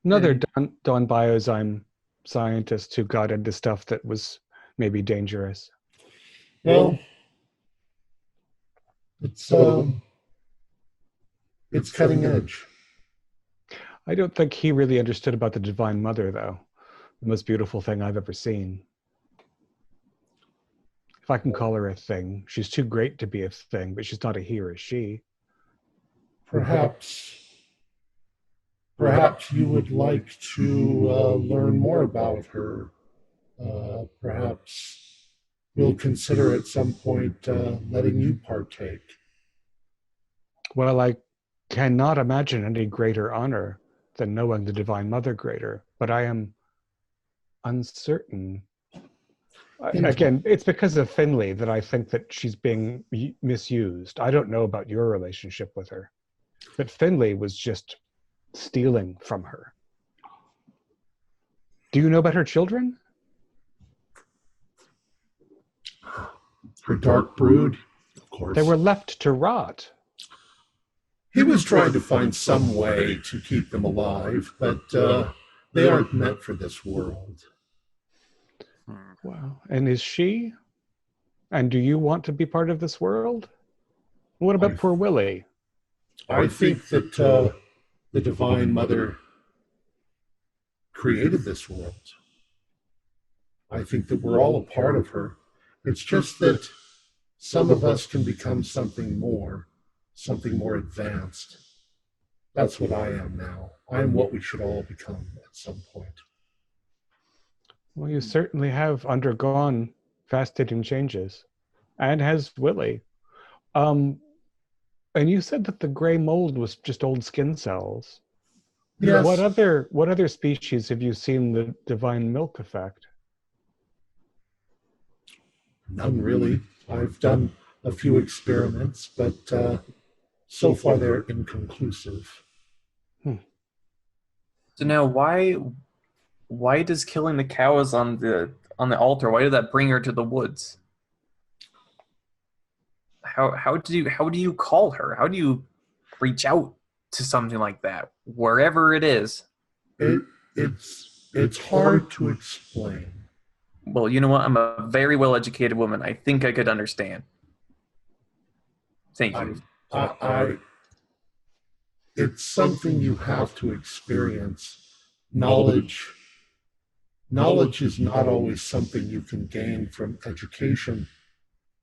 Another Don Biozyme scientist who got into stuff that was maybe dangerous. Well, it's cutting edge. I don't think he really understood about the Divine Mother, though. The most beautiful thing I've ever seen. If I can call her a thing. She's too great to be a thing, but she's not a he or a she. Perhaps you would like to learn more about her. Perhaps we'll consider at some point letting you partake. Well, I cannot imagine any greater honor than knowing the Divine Mother greater, but I am uncertain. Again, it's because of Finley that I think that she's being misused. I don't know about your relationship with her, but Finley was just stealing from her. Do you know about her children? Her dark brood, of course. They were left to rot. He was trying to find some way to keep them alive, but they aren't meant for this world. Wow. And is she? And do you want to be part of this world? What about poor Willie? I think that the Divine Mother created this world. I think that we're all a part of her. It's just that some of us can become something more advanced. That's what I am now. I am what we should all become at some point. Well, you certainly have undergone fascinating changes, and has Willie. And you said that the gray mold was just old skin cells. Yes. What other species have you seen the divine milk affect? None really. I've done a few experiments, but so far they're inconclusive. So now, why does killing the cows on the altar? Why did that bring her to the woods? How do you call her? How do you reach out to something like that, wherever it is? It's hard to explain. Well, you know what? I'm a very well-educated woman. I think I could understand. Thank you. It's something you have to experience. Knowledge is not always something you can gain from education.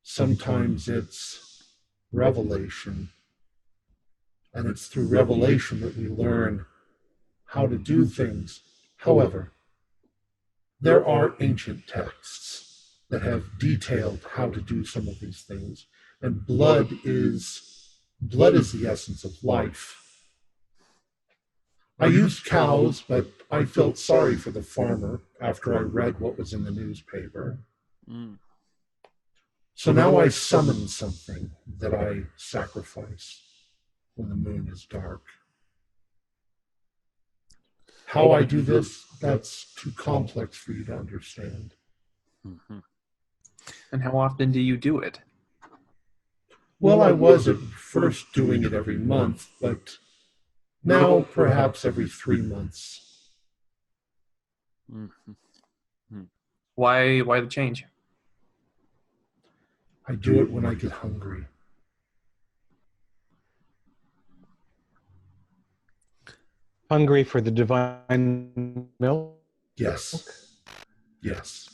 Sometimes it's revelation. And it's through revelation that we learn how to do things. However, there are ancient texts that have detailed how to do some of these things. And blood is the essence of life. I used cows, but I felt sorry for the farmer after I read what was in the newspaper. Mm. So now I summon something that I sacrifice when the moon is dark. How I do this, that's too complex for you to understand. Mm-hmm. And how often do you do it? Well, I was at first doing it every month, but now perhaps every 3 months. Mm-hmm. Why the change? I do it when I get hungry. Hungry for the divine milk? Yes. Yes.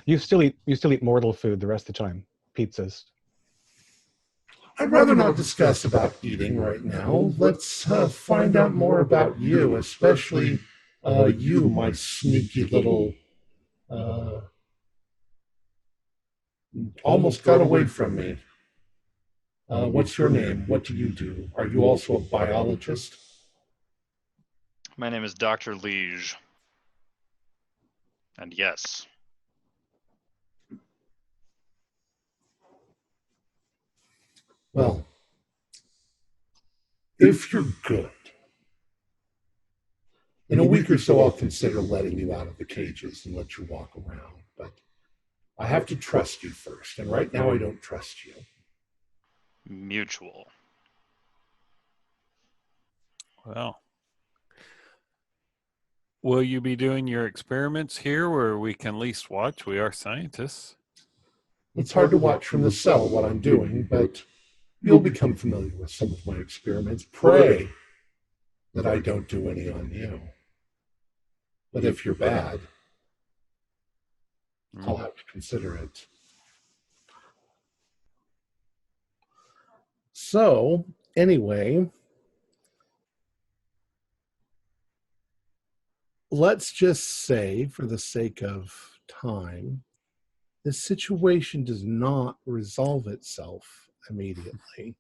You still eat mortal food the rest of the time. Pizzas. I'd rather not discuss about eating right now. Let's find out more about you, especially you, my sneaky little... almost got away from me. What's your name? What do you do? Are you also a biologist? My name is Dr. Liege. And yes. Well, if you're good, in a week or so I'll consider letting you out of the cages and let you walk around. But I have to trust you first, and right now I don't trust you. Mutual. Well, will you be doing your experiments here where we can at least watch? We are scientists. It's hard to watch from the cell what I'm doing, but you'll become familiar with some of my experiments. Pray that I don't do any on you. But if you're bad, I'll have to consider it. So, anyway, let's just say, for the sake of time, this situation does not resolve itself immediately.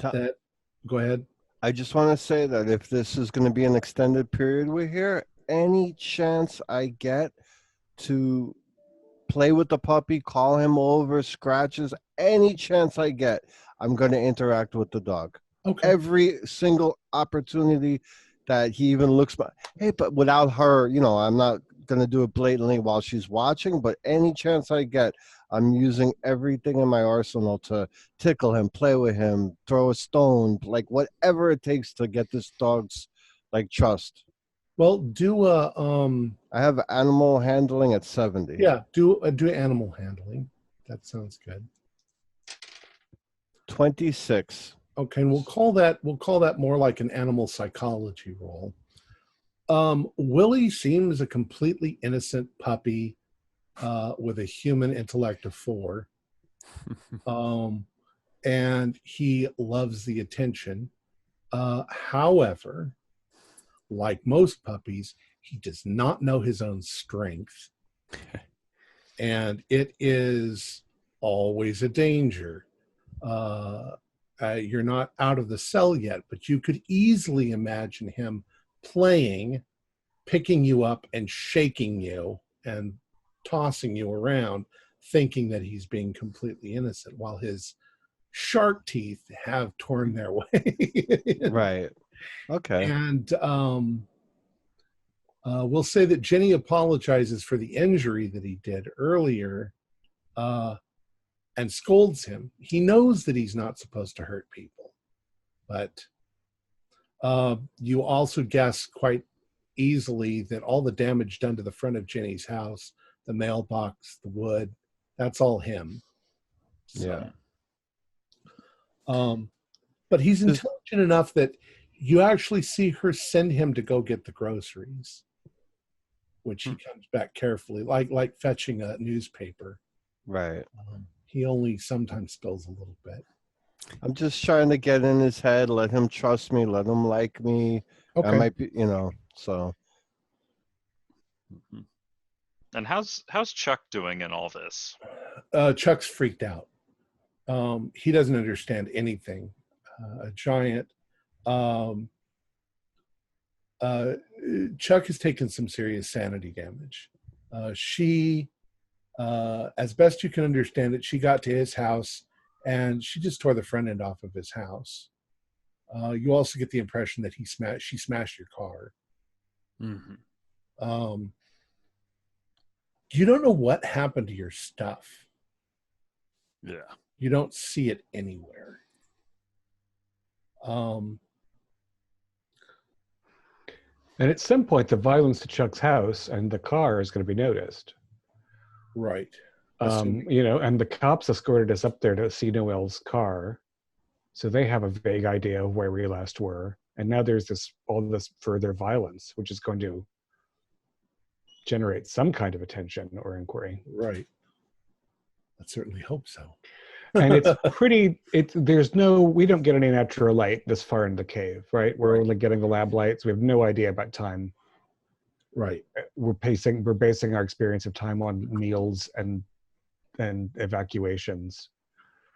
Go ahead. I just want to say that if this is going to be an extended period we're here, any chance I get to play with the puppy, call him over, scratches, any chance I get, I'm going to interact with the dog. Okay. Every single opportunity that he even looks, hey, but without her, I'm not going to do it blatantly while she's watching, but any chance I get, I'm using everything in my arsenal to tickle him, play with him, throw a stone, like whatever it takes to get this dog's trust. Well, do I have animal handling at 70. Yeah, do animal handling. That sounds good. 26. Okay, and we'll call that more like an animal psychology role. Willie seems a completely innocent puppy with a human intellect of 4. And he loves the attention. However, like most puppies, he does not know his own strength. And it is always a danger. You're not out of the cell yet, but you could easily imagine him picking you up and shaking you and tossing you around, thinking that he's being completely innocent, while his shark teeth have torn their way. Right. Okay. And we'll say that Jenny apologizes for the injury that he did earlier and scolds him. He knows that he's not supposed to hurt people, but you also guess quite easily that all the damage done to the front of Jenny's house, the mailbox, the wood, that's all him. So, Yeah. But he's intelligent enough that you actually see her send him to go get the groceries, which he comes back carefully, like fetching a newspaper. Right. He only sometimes spills a little bit. I'm just trying to get in his head, let him trust me, let him like me. Okay. I might be, so. And how's Chuck doing in all this? Chuck's freaked out. He doesn't understand anything. A giant. Chuck has taken some serious sanity damage. She, as best you can understand it, she got to his house and she just tore the front end off of his house. You also get the impression that she smashed your car. Mm-hmm. You don't know what happened to your stuff. Yeah. You don't see it anywhere. And at some point, the violence to Chuck's house and the car is going to be noticed. Right. And the cops escorted us up there to see Noel's car. So they have a vague idea of where we last were. And now there's all this further violence, which is going to generate some kind of attention or inquiry. Right. I certainly hope so. And it's we don't get any natural light this far in the cave, right? We're only getting the lab lights. We have no idea about time. Right. We're basing our experience of time on meals and evacuations.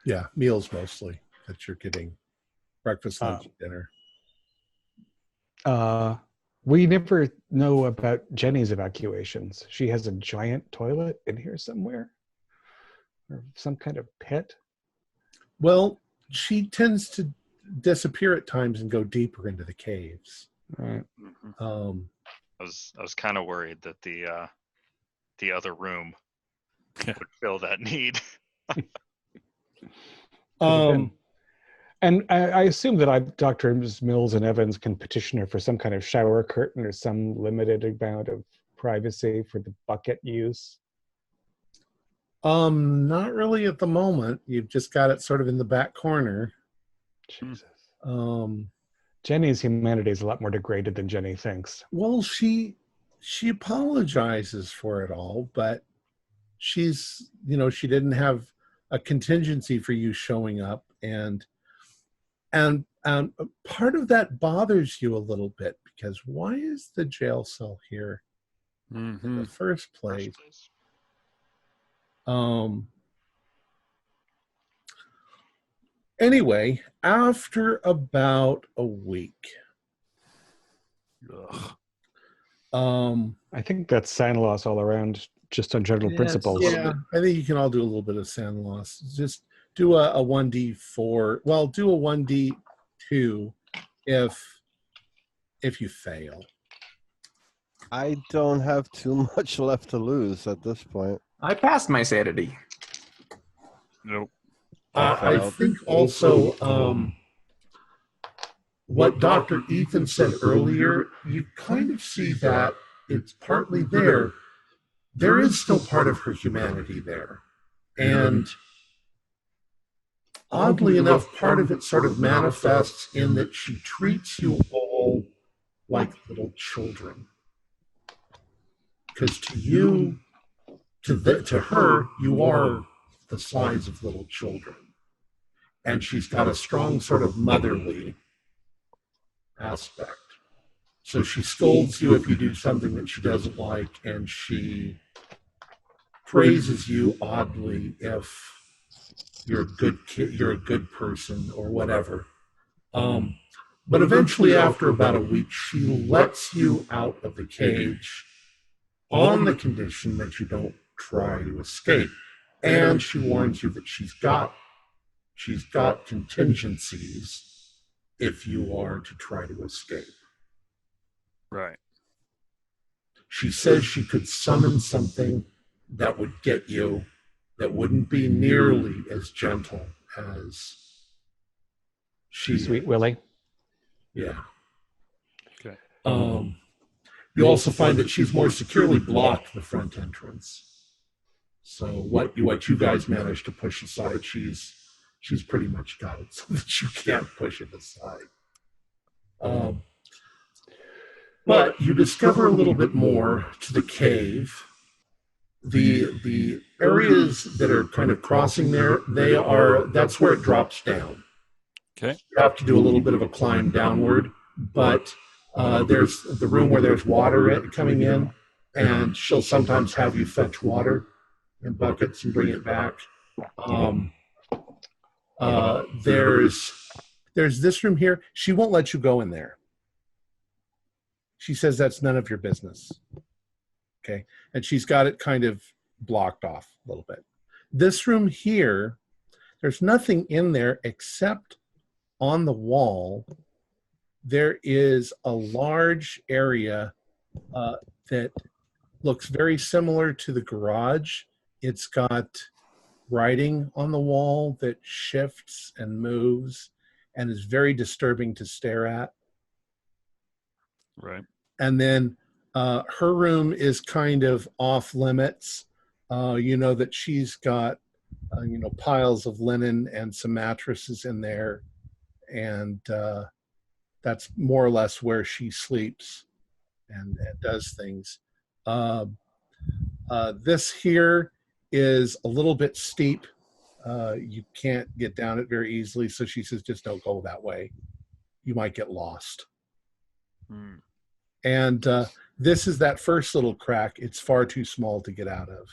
Yeah, meals mostly that you're getting. Breakfast, lunch, dinner. We never know about Jenny's evacuations. She has a giant toilet in here somewhere, or some kind of pit. Well, she tends to disappear at times and go deeper into the caves. Right. I was kind of worried that the other room would fill that need. And I assume that Drs. Mills and Evans can petition her for some kind of shower curtain or some limited amount of privacy for the bucket use. Not really at the moment. You've just got it sort of in the back corner. Jesus. Jenny's humanity is a lot more degraded than Jenny thinks. Well, she apologizes for it all, but she didn't have a contingency for you showing up, and part of that bothers you a little bit because why is the jail cell here in the first place? Anyway, after about a week, I think that's sand loss all around, just on general principles. Yeah, I think you can all do a little bit of sand loss. Just do a 1d4. Well, do a 1d2 if you fail. I don't have too much left to lose at this point. I passed my sanity. Nope. I think also what Dr. Ethan said earlier, you kind of see that it's partly there. There is still part of her humanity there. And oddly enough, part of it sort of manifests in that she treats you all like little children. Because to you, to her, you are the size of little children. And she's got a strong sort of motherly aspect. So she scolds you if you do something that she doesn't like, and she praises you oddly if you're a good kid, you're a good person, or whatever. But eventually, after about a week, she lets you out of the cage on the condition that you don't try to escape. And she warns you that she's got contingencies if you are to try to escape. Right. She says she could summon something that would get you, that wouldn't be nearly as gentle as she Sweet is. Willie. Yeah. Okay. You also find that she's more securely blocked the front entrance. So what you guys managed to push aside, she's pretty much got it so that you can't push it aside. But you discover a little bit more to the cave. The areas that are kind of crossing there, that's where it drops down. Okay. You have to do a little bit of a climb downward, but there's the room where there's water coming in, and she'll sometimes have you fetch water in buckets and bring it back. There's this room here. She won't let you go in there. She says that's none of your business. Okay. And she's got it kind of blocked off a little bit. This room here, there's nothing in there except on the wall, there is a large area that looks very similar to the garage. It's got writing on the wall that shifts and moves and is very disturbing to stare at. Right. And then her room is kind of off limits. You know that she's got, piles of linen and some mattresses in there. And that's more or less where she sleeps and does things. This here is a little bit steep. You can't get down it very easily. So she says, just don't go that way. You might get lost. Hmm. And this is that first little crack. It's far too small to get out of.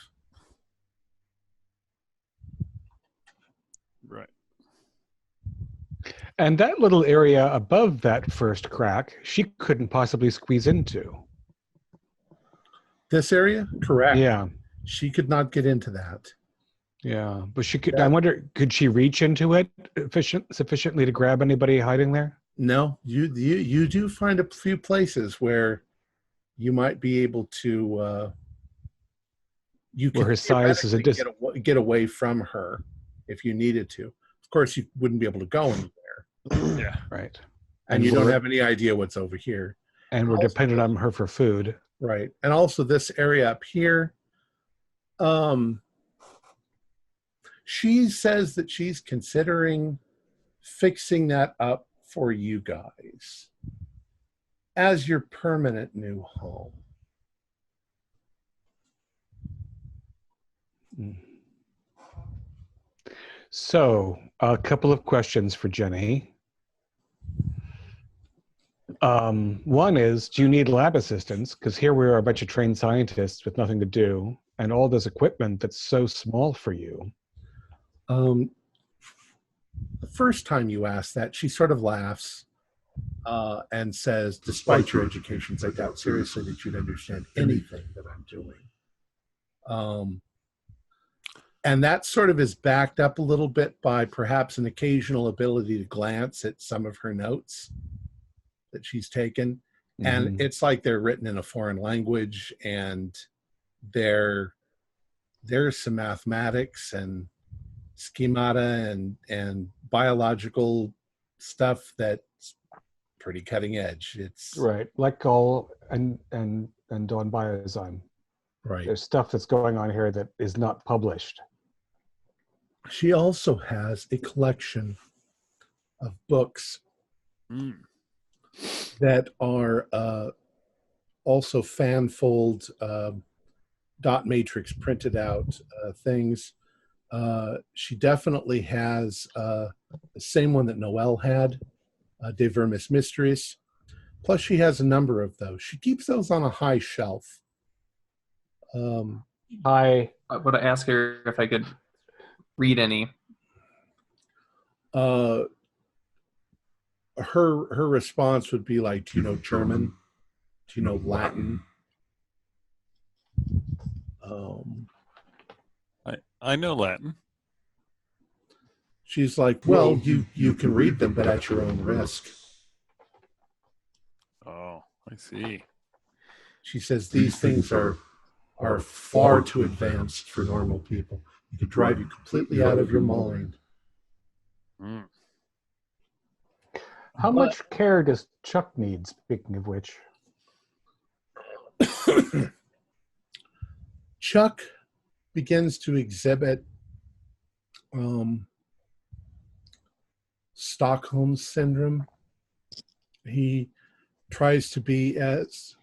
Right. And that little area above that first crack, she couldn't possibly squeeze into. This area? Correct. Yeah. She could not get into that. Yeah. But she could, I wonder, could she reach into it sufficiently to grab anybody hiding there? No, you do find a few places where you might be able to. You where could her size is a get away from her if you needed to. Of course, you wouldn't be able to go anywhere. Yeah. Right. And you don't have any idea what's over here. And we're dependent on her for food. Right. And also this area up here. She says that she's considering fixing that up for you guys as your permanent new home. So, a couple of questions for Jenny. One is, do you need lab assistance? Because here we are a bunch of trained scientists with nothing to do, and all this equipment that's so small for you. The first time you ask that, she sort of laughs and says, despite your educations, I doubt seriously that you'd understand anything that I'm doing. And that sort of is backed up a little bit by perhaps an occasional ability to glance at some of her notes that she's taken. Mm-hmm. And it's like they're written in a foreign language, and there's some mathematics and schemata and biological stuff that's pretty cutting edge. It's right, like Call and Dawn Biozyme. Right. There's stuff that's going on here that is not published. She also has a collection of books that are also fanfold dot matrix printed out things. She definitely has the same one that Noelle had, De Vermis Mysteries. Plus she has a number of those. She keeps those on a high shelf. I would ask her if I could read any. Her response would be like, do you know German? Do you know Latin? I know Latin. She's like, well, you can read them, but at your own risk. I see. She says these things are far too advanced for normal people. It could drive you completely out of your mind. Mm. How much care does Chuck need, speaking of which? Chuck begins to exhibit Stockholm syndrome. He tries to be as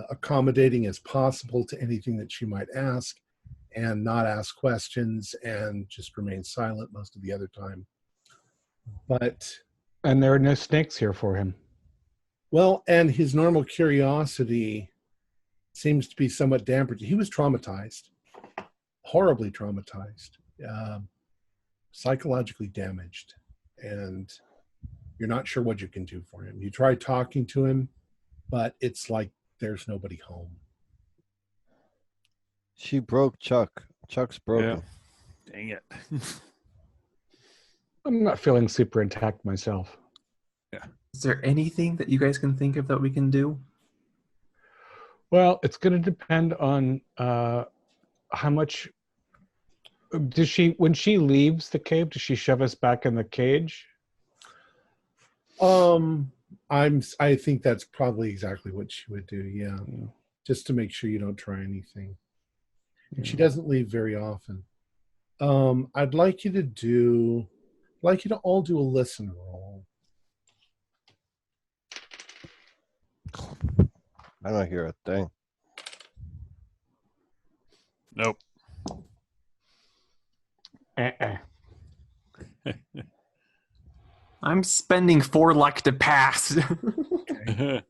accommodating as possible to anything that she might ask and not ask questions and just remain silent most of the other time. And there are no snakes here for him. Well, and his normal curiosity seems to be somewhat dampened. He was traumatized, horribly traumatized, psychologically damaged, and you're not sure what you can do for him. You try talking to him, but it's like there's nobody home. She broke Chuck. Chuck's broken. Yeah. Dang it. I'm not feeling super intact myself. Is there anything that you guys can think of that we can do? Well, it's going to depend on how much. When she leaves the cave, does she shove us back in the cage? I think that's probably exactly what she would do. Yeah. Just to make sure you don't try anything. And she doesn't leave very often. I'd like you to all do a listen roll. I don't hear a thing. Nope. I'm spending 4 luck to pass. Okay.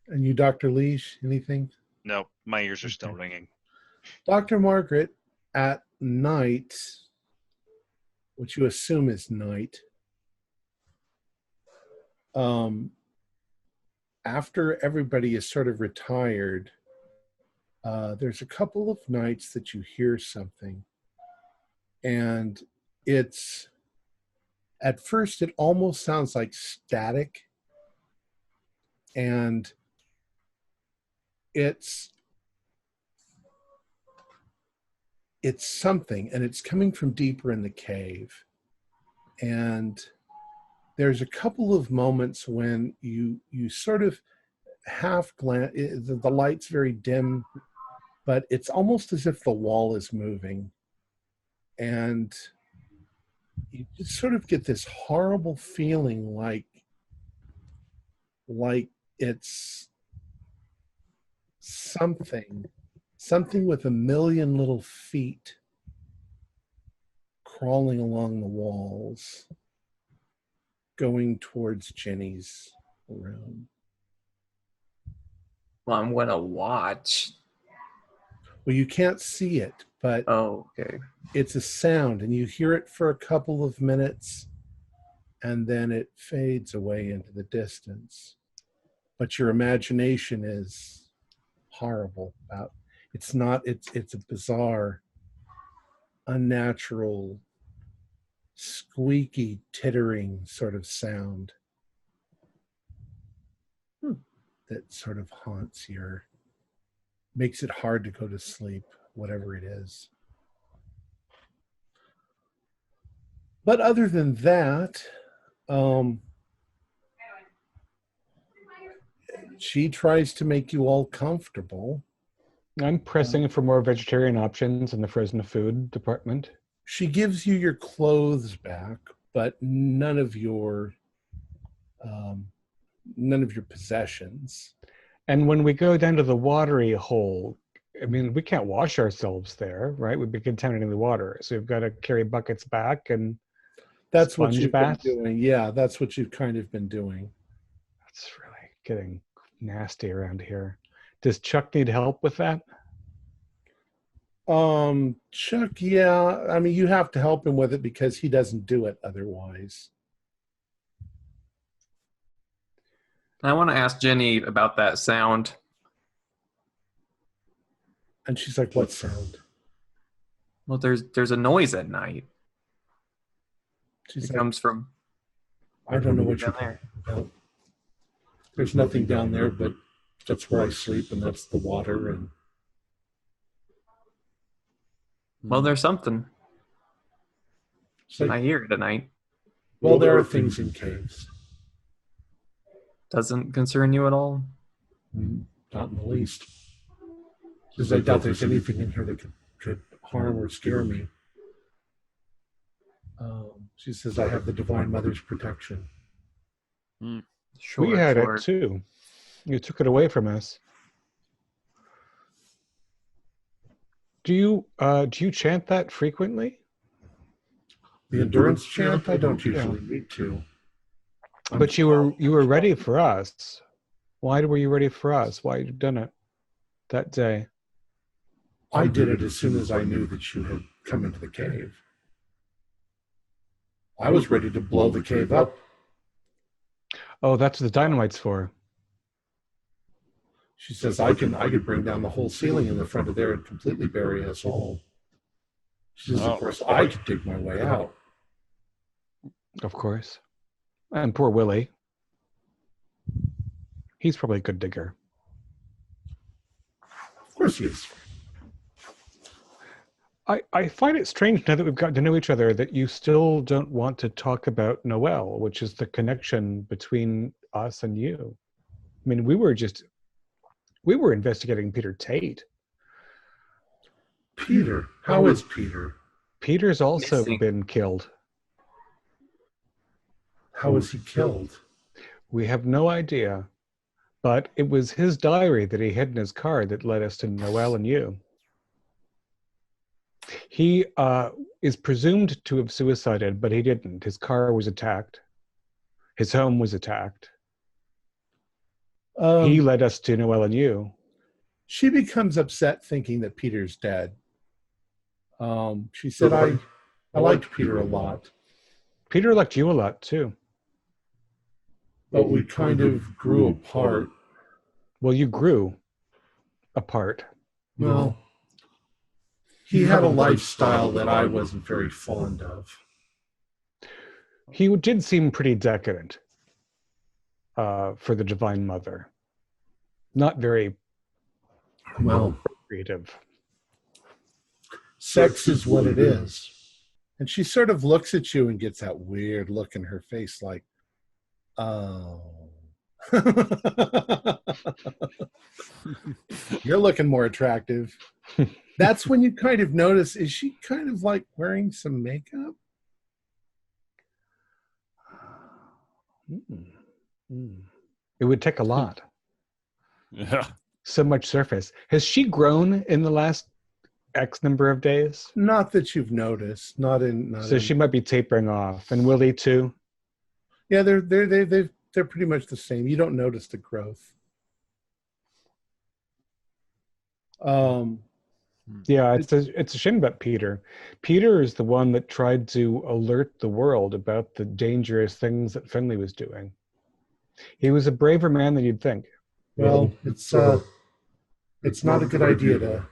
And you, Dr. Leash, anything? No, my ears are still ringing. Dr. Margaret, at night, which you assume is night, after everybody is sort of retired, there's a couple of nights that you hear something. And at first, it almost sounds like static. And it's something, and it's coming from deeper in the cave. And there's a couple of moments when you sort of half glance, the light's very dim, but it's almost as if the wall is moving. And you just sort of get this horrible feeling like it's something with a million little feet crawling along the walls, going towards Jenny's room. Well, I'm gonna watch. Well, you can't see it, but okay. It's a sound, and you hear it for a couple of minutes, and then it fades away into the distance. But your imagination is horrible about it's a bizarre, unnatural, squeaky, tittering sort of sound that sort of haunts makes it hard to go to sleep, whatever it is. But other than that, she tries to make you all comfortable. I'm pressing for more vegetarian options in the frozen food department. She gives you your clothes back, but none of your possessions. And when we go down to the watery hole, I mean, we can't wash ourselves there, right? We'd be contaminating the water. So we've got to carry buckets back and that's what you've bath. been doing. Yeah, that's what you've kind of been doing. That's really getting nasty around here. Does Chuck need help with that? Chuck, yeah. I mean, you have to help him with it because he doesn't do it otherwise. I want to ask Jenny about that sound. And she's like, what sound? Well, there's a noise at night. She's It like, comes from I don't know what you're down there. talking about. There's nothing down there, but that's where I sleep, and that's the water. And Well, there's something. so, I hear it at night. well, there are things in caves. Doesn't concern you at all? Not in the least. Because I doubt there's anything in here that could harm or scare me. She says, I have the Divine Mother's protection. Sure, We had sure. it too. You took it away from us. Do you chant that frequently? The endurance chant, I don't usually need to. But you were ready for us. Why were you ready for us? Why had you done it that day? I did it as soon as I knew that you had come into the cave. I was ready to blow the cave up. Oh, that's what the dynamite's for. She says, I could bring down the whole ceiling in the front of there and completely bury us all. She says, of course, I could dig my way out. Of course. And poor Willie. He's probably a good digger. Of course he is. I find it strange now that we've gotten to know each other that you still don't want to talk about Noelle, which is the connection between us and you. I mean, we were investigating Peter Tate. Peter? How is Peter? Peter's also Missing. been killed. How was he killed? We have no idea. But it was his diary that he hid in his car that led us to Noelle and you. He is presumed to have suicided, but he didn't. His car was attacked. His home was attacked. He led us to Noelle and you. She becomes upset thinking that Peter's dead. She said, I liked Peter a lot. Peter liked you a lot, too. But we kind of grew apart. Well, you grew apart. Well, he had a lifestyle that I wasn't very fond of. He did seem pretty decadent for the Divine Mother. Not very Well, creative. sex is what it is. And she sort of looks at you and gets that weird look in her face like, oh. You're looking more attractive. That's when you kind of notice, is she kind of like wearing some makeup? It would take a lot. Yeah. So much surface. Has she grown in the last X number of days? Not that you've noticed. So she might be tapering off. And Willie too? Yeah, they're pretty much the same. You don't notice the growth. Yeah, it's a shame about Peter. Peter is the one that tried to alert the world about the dangerous things that Finley was doing. He was a braver man than you'd think. Well, it's not a good idea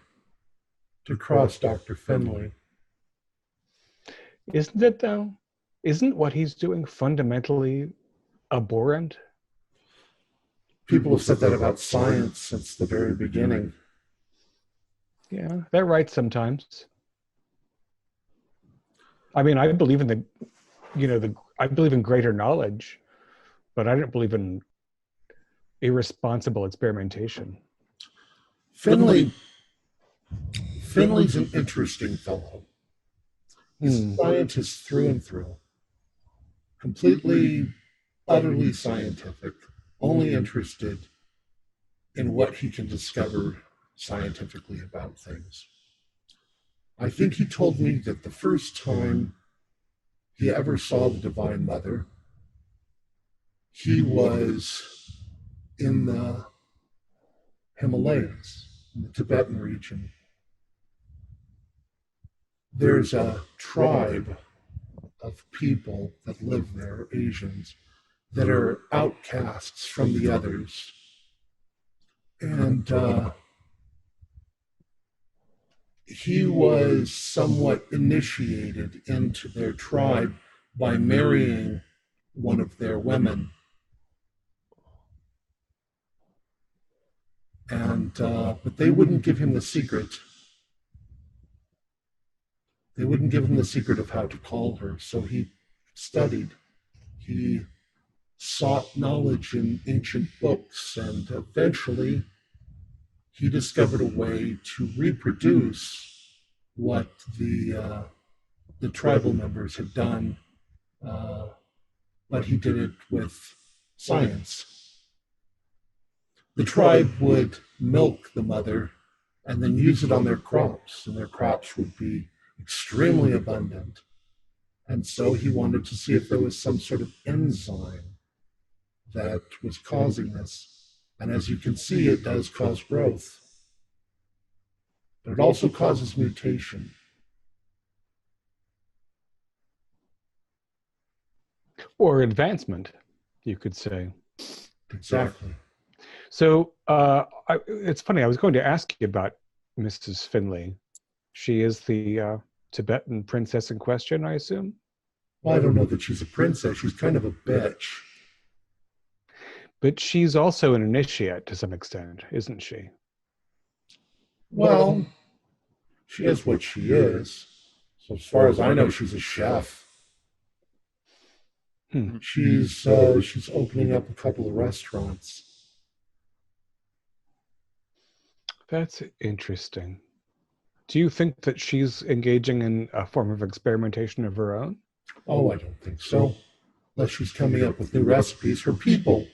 to cross Dr. Finley. Isn't it, though? Isn't what he's doing fundamentally abhorrent? People have said that about science since the very beginning. Yeah, they're right sometimes. I mean, I believe in I believe in greater knowledge, but I don't believe in irresponsible experimentation. Finley's an interesting fellow. He's a scientist through and through. Completely, utterly scientific, only interested in what he can discover scientifically about things. I think he told me that the first time he ever saw the Divine Mother, he was in the Himalayas, in the Tibetan region. There's a tribe of people that live there, Asians, that are outcasts from the others. And he was somewhat initiated into their tribe by marrying one of their women. and but they wouldn't give him the secret. They wouldn't give him the secret of how to call her. So he studied. He sought knowledge in ancient books, and eventually he discovered a way to reproduce what the tribal members had done, but he did it with science. The tribe would milk the mother and then use it on their crops, and their crops would be extremely abundant. And so he wanted to see if there was some sort of enzyme that was causing this. And as you can see, it does cause growth. But it also causes mutation. Or advancement, you could say. Exactly. So it's funny, I was going to ask you about Mrs. Finley. She is the Tibetan princess in question, I assume? Well, I don't know that she's a princess. She's kind of a bitch. But she's also an initiate to some extent, isn't she? Well, she is what she is. So as far as I know, she's a chef. She's opening up a couple of restaurants. That's interesting. Do you think that she's engaging in a form of experimentation of her own? Oh, I don't think so. Unless she's coming up with new recipes. Her people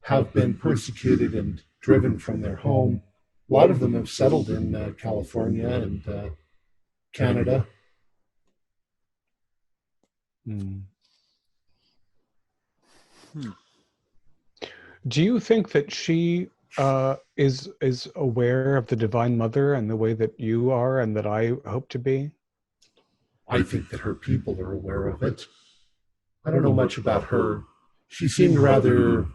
have been persecuted and driven from their home. A lot of them have settled in California and Canada. Do you think that she is aware of the Divine Mother and the way that you are and that I hope to be? I think that her people are aware of it. I don't know much about her. She seemed rather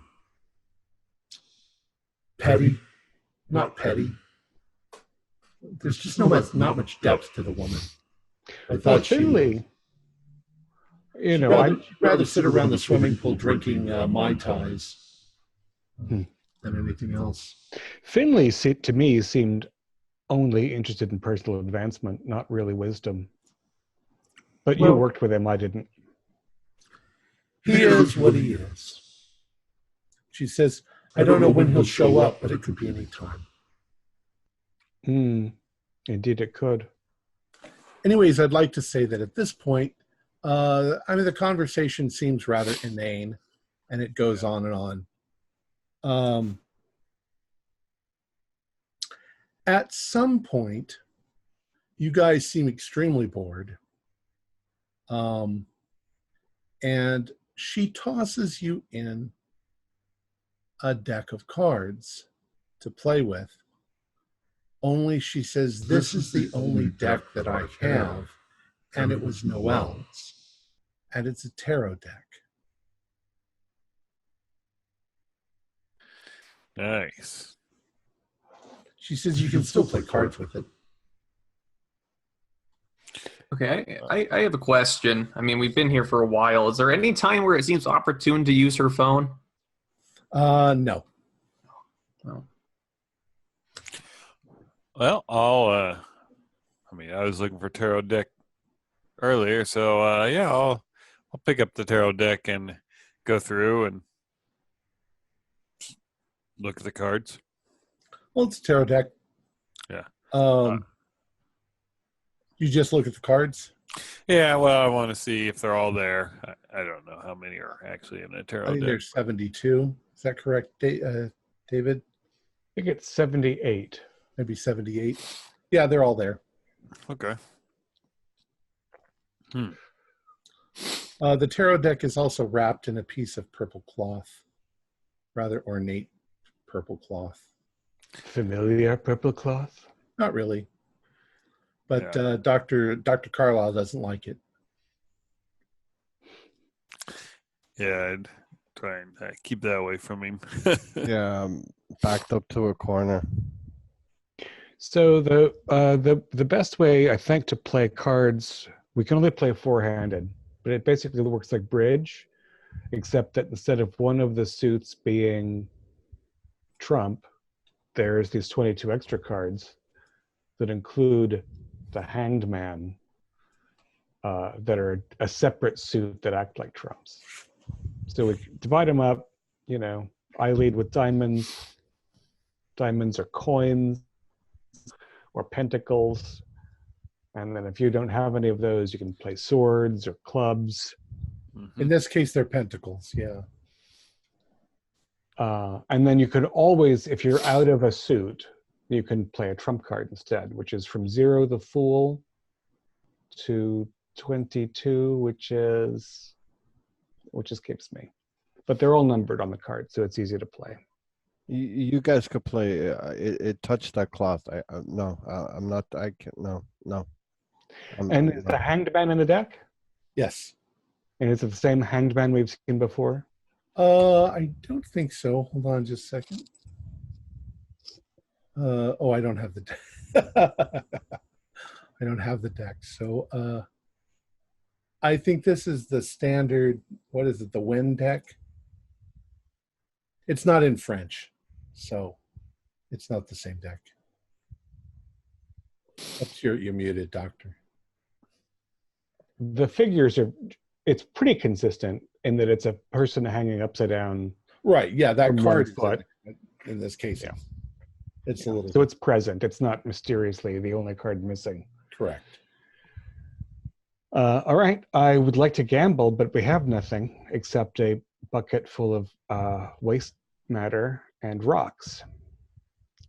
petty. Not petty. There's just not much depth to the woman. I thought Finley. She'd rather sit around the swimming pool drinking Mai Tais than anything else. Finley, to me, seemed only interested in personal advancement, not really wisdom. But you worked with him, I didn't. He is what he is. She says, I don't know when he'll show up, but it could be any time. Indeed, it could. Anyways, I'd like to say that at this point, the conversation seems rather inane, and it goes on and on. At some point, you guys seem extremely bored. And she tosses you in a deck of cards to play with. Only she says, this is the only deck that I have, and it was Noelle's. And it's a tarot deck. Nice. She says you can still play cards with it. Okay, I have a question. I mean, we've been here for a while. Is there any time where it seems opportune to use her phone? No. Oh. Well, I was looking for tarot deck earlier, so I'll pick up the tarot deck and go through and look at the cards. Well, it's a tarot deck. Yeah. You just look at the cards? Yeah, well, I want to see if they're all there. I don't know how many are actually in a tarot I think deck. there's 72. Is that correct, David? I think it's 78. Maybe 78. Yeah, they're all there. Okay. The tarot deck is also wrapped in a piece of purple cloth. Rather ornate purple cloth. Familiar purple cloth? Not really. But Yeah. Dr. Carlisle doesn't like it. Yeah, I'd try and keep that away from him. Yeah, backed up to a corner. So the best way, I think, to play cards, we can only play four-handed, but it basically works like bridge, except that instead of one of the suits being trump, there's these 22 extra cards that include the Hanged Man, that are a separate suit that act like trumps. So we divide them up. I lead with diamonds. Diamonds are coins or pentacles. And then if you don't have any of those, you can play swords or clubs. In this case, they're pentacles. Yeah. And then you could always, if you're out of a suit, you can play a trump card instead, which is from 0, the Fool, to 22, which escapes me. But they're all numbered on the card, so it's easy to play. You guys could play. It touched that cloth. No, I'm not. I can't. No. And is the Hanged Man in the deck? Yes. And is it the same Hanged Man we've seen before? I don't think so. Hold on just a second. I don't have the deck. I don't have the deck. So I think this is the standard, what is it, the Wind deck? It's not in French, so it's not the same deck. Oops, you're muted, Doctor. The figures it's pretty consistent in that it's a person hanging upside down. Right, yeah, that from card one foot. in this case. Yeah. It's a little... So it's present. It's not mysteriously the only card missing. Correct. All right, I would like to gamble, but we have nothing except a bucket full of waste matter and rocks.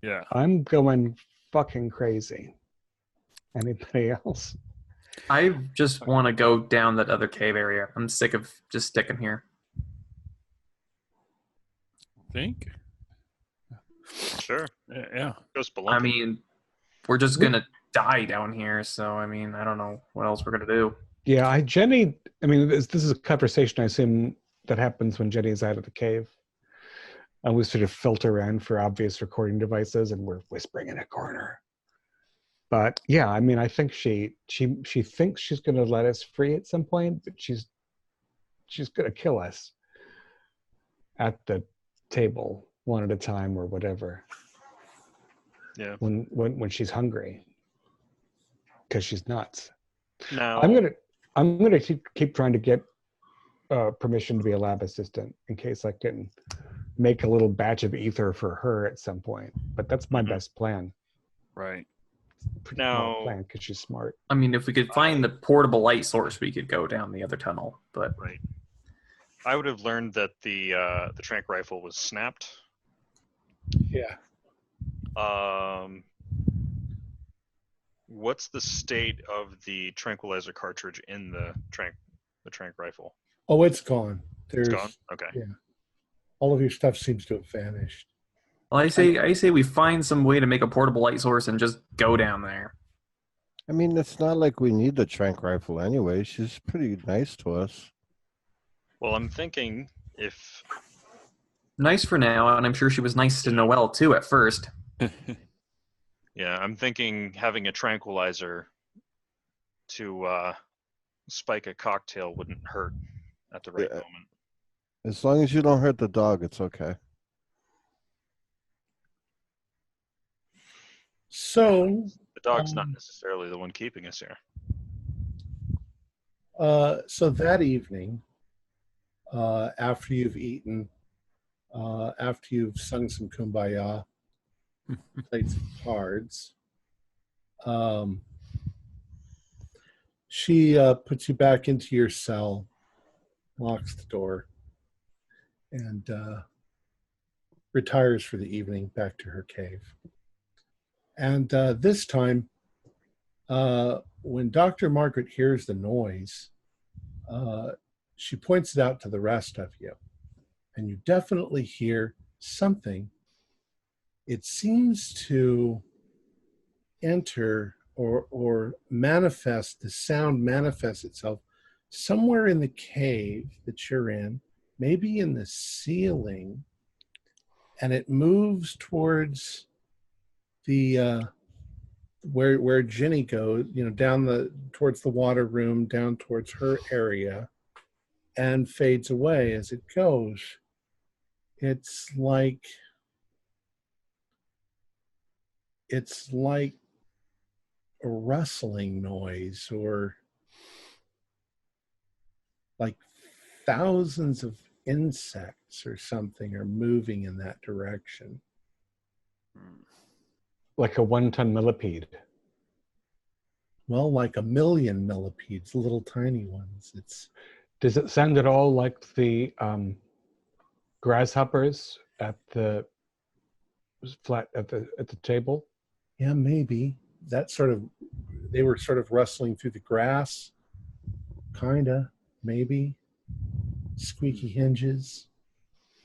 Yeah. I'm going fucking crazy. Anybody else? I just want to go down that other cave area. I'm sick of just sticking here. Think? Sure. Yeah. Goes Spelunking. I mean, we're just going to die down here, so, I mean, I don't know what else we're going to do. Yeah, this is a conversation I assume that happens when Jenny's out of the cave. And we sort of filter around for obvious recording devices, and we're whispering in a corner. But yeah, I mean, I think she thinks she's going to let us free at some point, but she's going to kill us at the table one at a time or whatever. Yeah. When she's hungry, because she's nuts. Now I'm gonna keep trying to get permission to be a lab assistant in case I can make a little batch of ether for her at some point. But that's my best plan. Right. Now, plan because she's smart. I mean, if we could find the portable light source, we could go down the other tunnel. But right. I would have learned that the tranq rifle was snapped. Yeah. What's the state of the tranquilizer cartridge in the tranq rifle? Oh, it's gone. It's gone? Okay. Yeah. All of your stuff seems to have vanished. well, I say we find some way to make a portable light source and just go down there. I mean, it's not like we need the tranq rifle anyway. She's pretty nice to us. Well, I'm thinking if... Nice for now, and I'm sure she was nice to Noelle too at first. Yeah, I'm thinking having a tranquilizer to spike a cocktail wouldn't hurt at the right moment. As long as you don't hurt the dog, it's okay. So The dog's not necessarily the one keeping us here. so that evening, after you've eaten, after you've sung some kumbaya, played some cards, she puts you back into your cell, locks the door, and retires for the evening back to her cave. And this time, when Dr. Margaret hears the noise, she points it out to the rest of you. And you definitely hear something. It seems to enter or manifest, the sound manifests itself somewhere in the cave that you're in, maybe in the ceiling, and it moves towards the where Ginny goes, down towards the water room, down towards her area, and fades away as it goes. It's like it's like a rustling noise, or like thousands of insects or something are moving in that direction. Like a 1-ton millipede. Well, like 1,000,000 millipedes, little tiny ones. Does it sound at all like the grasshoppers at the table? Yeah, maybe. They were sort of rustling through the grass. Kinda, maybe. Squeaky hinges.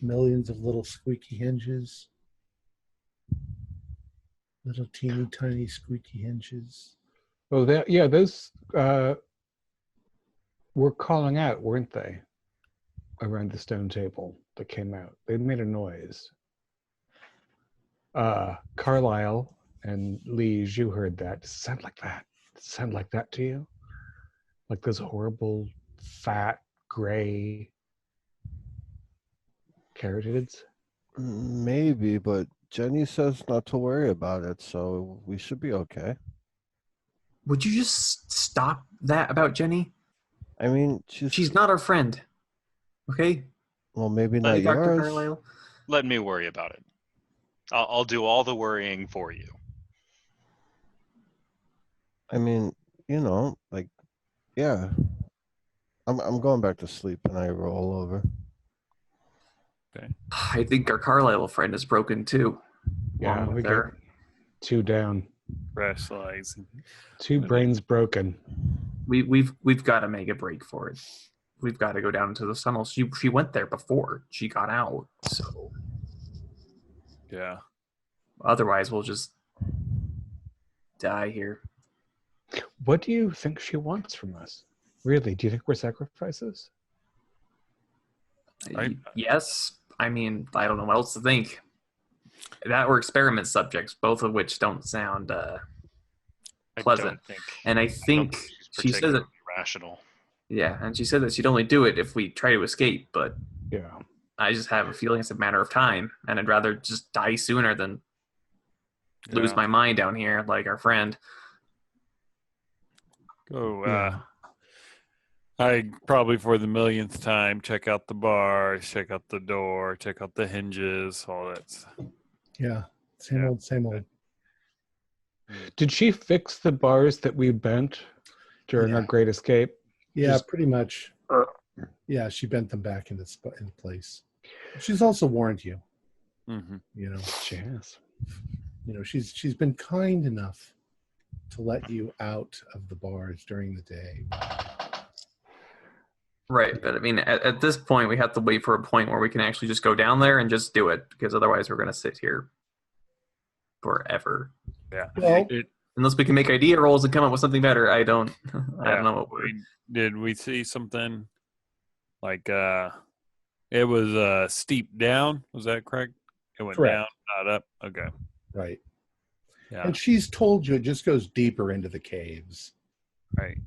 Millions of little squeaky hinges. Little teeny tiny squeaky hinges. Oh, those were calling out, weren't they? Around the stone table that came out. They made a noise. Carlisle and Liege, you heard that. Does it sound like that? Does it sound like that to you? Like those horrible, fat, gray caryatids? Maybe, but Jenny says not to worry about it, so we should be okay. Would you just stop that about Jenny? I mean, She's not our friend. Okay? Well, maybe Let not Dr. yours. Carlisle? Let me worry about it. I'll do all the worrying for you. I mean, like, yeah. I'm going back to sleep, and I roll over. Okay. I think our Carlisle friend is broken too. Yeah, Along we with get her. 2 down. Rationalizing. 2 brains broken. We've got to make a break for it. We've got to go down into the tunnels. She went there before she got out, so Yeah. otherwise we'll just die here. What do you think she wants from us? Really? Do you think we're sacrifices? Yes. I mean, I don't know what else to think. That were experiment subjects, both of which don't sound pleasant. And I think she said that rational. Yeah, and she said that she'd only do it if we try to escape, but Yeah. I just have a feeling it's a matter of time, and I'd rather just die sooner than lose my mind down here like our friend. Go. I probably for the millionth time check out the bars, check out the door, check out the hinges, all that. Yeah. Same old. Did she fix the bars that we bent during our great escape? Yeah, pretty much. Yeah, she bent them back into place. She's also warned you. Mm-hmm. She has. She's been kind enough to let you out of the bars during the day. Right, but I mean, at this point, we have to wait for a point where we can actually just go down there and just do it, because otherwise we're going to sit here forever. Yeah. Well, unless we can make idea rolls and come up with something better, I don't know what we're... Did we see something like it was steep down? Was that correct? It went Correct. down, not up. Okay. Right. Yeah. And she's told you it just goes deeper into the caves. Right.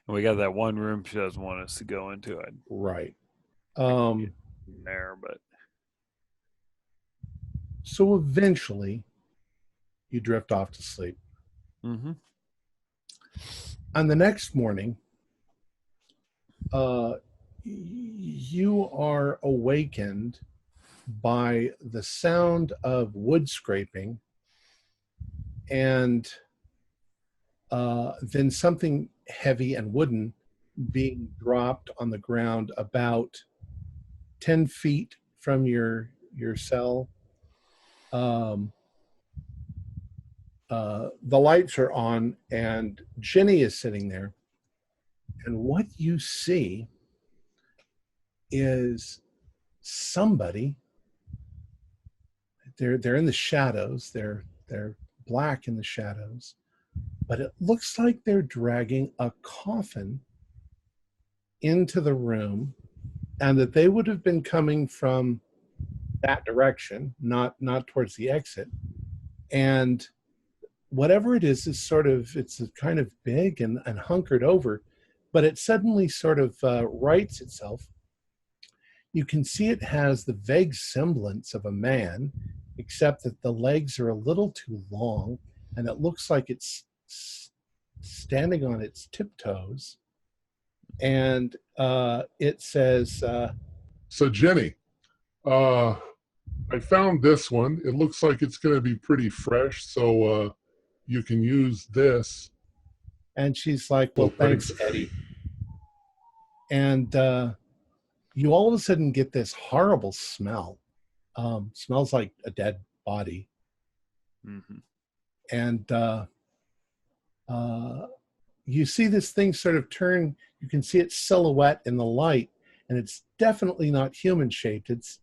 And we got that one room she doesn't want us to go into it. Right. There, but so eventually you drift off to sleep. mm-hmm. On the next morning, you are awakened by the sound of wood scraping, and then something heavy and wooden being dropped on the ground about 10 feet from your cell. The lights are on, and Jenny is sitting there. And what you see is somebody. They're in the shadows. They're black in the shadows, but it looks like they're dragging a coffin into the room, and that they would have been coming from that direction, not towards the exit. And whatever it is it's kind of big and hunkered over, but it suddenly sort of rights itself. You can see it has the vague semblance of a man. except that the legs are a little too long, and it looks like it's standing on its tiptoes. And it says, So Jenny, I found this one. It looks like it's going to be pretty fresh, so you can use this. and she's like, well, thanks, Eddie. And you all of a sudden get this horrible smell. Smells like a dead body. Mm-hmm. And you see this thing sort of turn. You can see its silhouette in the light, and it's definitely not human shaped. It's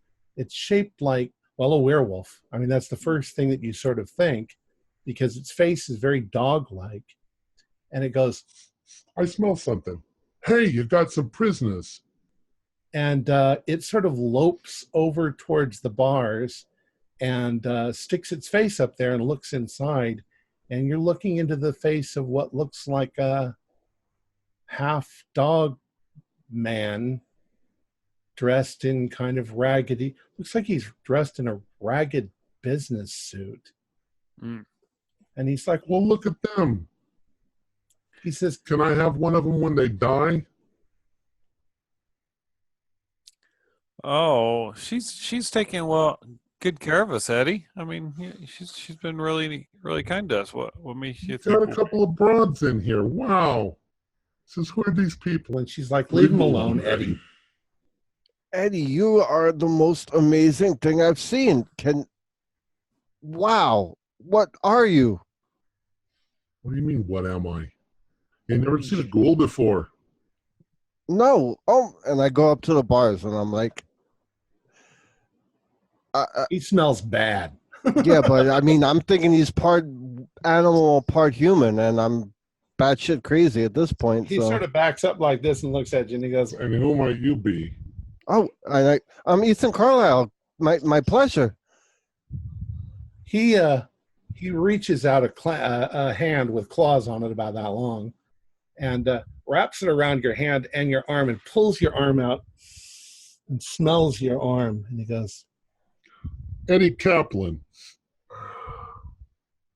shaped like, well, a werewolf. I mean, that's the first thing that you sort of think, because its face is very dog-like. And it goes, I smell something. Hey, you got some prisoners. and it sort of lopes over towards the bars and sticks its face up there and looks inside. And you're looking into the face of what looks like a half dog man dressed in kind of raggedy. Looks like he's dressed in a ragged business suit. Mm. And he's like, Well, look at them. he says, Can I have one of them when they die? Oh, she's taking good care of us, Eddie. I mean, yeah, she's been really kind to us. What makes you think? Got a couple of broads in here. Wow. Says, who are these people? when she's like, leave him alone, Eddie. Eddie, you are the most amazing thing I've seen. Wow. What are you? What do you mean, what am I? You never seen a ghoul before. No. Oh, and I go up to the bars and I'm like, He smells bad. yeah, but I mean, I'm thinking he's part animal, part human, and I'm batshit crazy at this point. He so. sort of backs up like this and looks at you and he goes, And who might you be? Oh, I'm Ethan Carlisle. My pleasure. he reaches out a hand with claws on it about that long and wraps it around your hand and your arm and pulls your arm out and smells your arm. And he goes, Eddie Kaplan.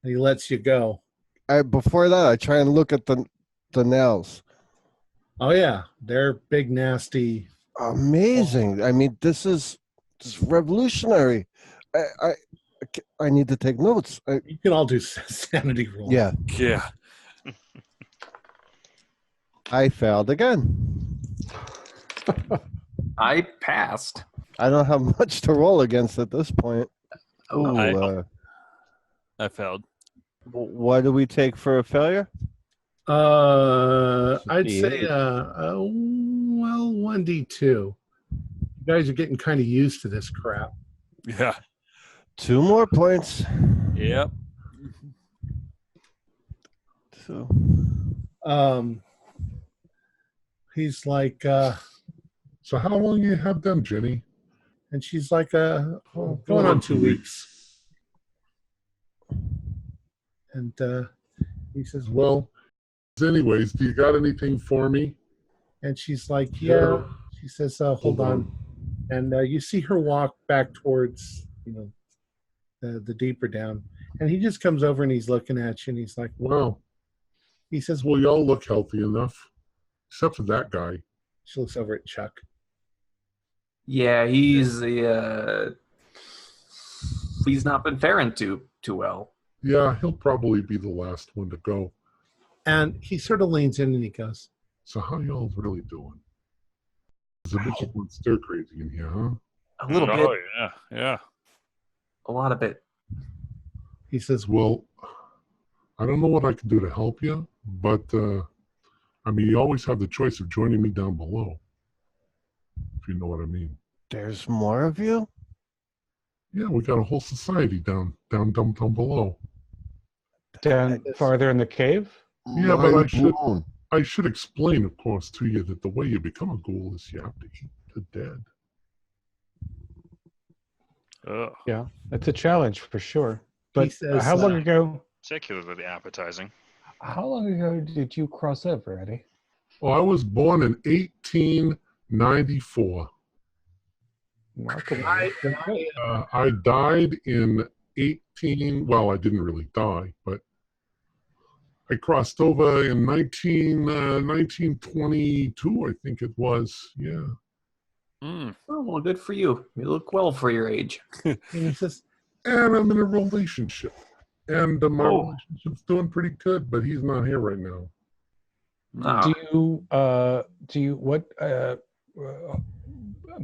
and he lets you go. Before that, I try and look at the nails. Oh, yeah. They're big, nasty. Amazing. I mean, this is revolutionary. I need to take notes. You can all do sanity rolls. Yeah, Yeah. I failed again. I passed. I don't have much to roll against at this point. Oh, I failed. What do we take for a failure? I'd say, well, 1d2. You guys are getting kind of used to this crap. Yeah. 2 more points. Yep. So, He's like, So how long you have them, Jenny? and she's like, going on 2 weeks. And he says, Well, anyways, do you got anything for me? and she's like, yeah. She says, hold on. And you see her walk back towards, the deeper down. And he just comes over and he's looking at you and he's like, Wow. he says, Well, y'all look healthy enough. Except for that guy. she looks over at Chuck. Yeah, he's not been faring too well. Yeah, he'll probably be the last one to go. And he sort of leans in and he goes, So how y'all really doing? There's a bit of stir crazy in here, huh? A little bit, Oh yeah. a lot of it. he says, Well, I don't know what I can do to help you, but I mean, you always have the choice of joining me down below, if you know what I mean. there's more of you? Yeah, we got a whole society down below. Down farther in the cave? Yeah, but Mind blown. I should explain, of course, to you that the way you become a ghoul is you have to eat the dead. Ugh. Yeah, that's a challenge for sure. He But says, how long ago? Particularly appetizing. How long ago did you cross over, Eddie? Oh, I was born in 1894. Remarkable. I died in 18. Well, I didn't really die, but I crossed over in 1922, I think it was. Yeah. Mm. Oh, well, good for you. You look well for your age. And he says, And I'm in a relationship. And my Oh. relationship's doing pretty good, but he's not here right now. Ah. Do you what I'm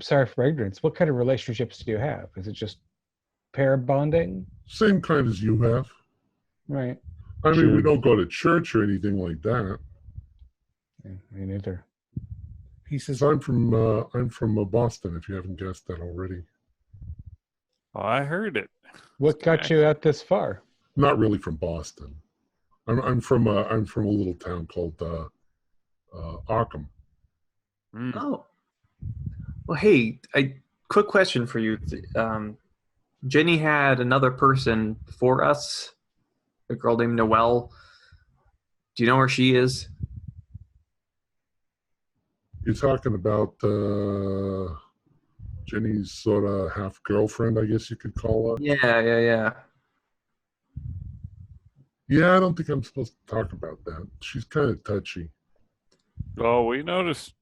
sorry for my ignorance. What kind of relationships do you have? Is it just pair bonding? Same kind as you have. Right. I mean, Sure. we don't go to church or anything like that. Yeah, me neither. he says, So I'm from Boston, if you haven't guessed that already. Oh, I heard it. What got you out this far? Not really from Boston. I'm from a little town called Arkham. Mm. Oh. Well, hey, quick question for you. Jenny had another person for us, a girl named Noelle. Do you know where she is? You're talking about Jenny's sort of half girlfriend, I guess you could call her. Yeah. Yeah, I don't think I'm supposed to talk about that. She's kind of touchy. Oh, we noticed.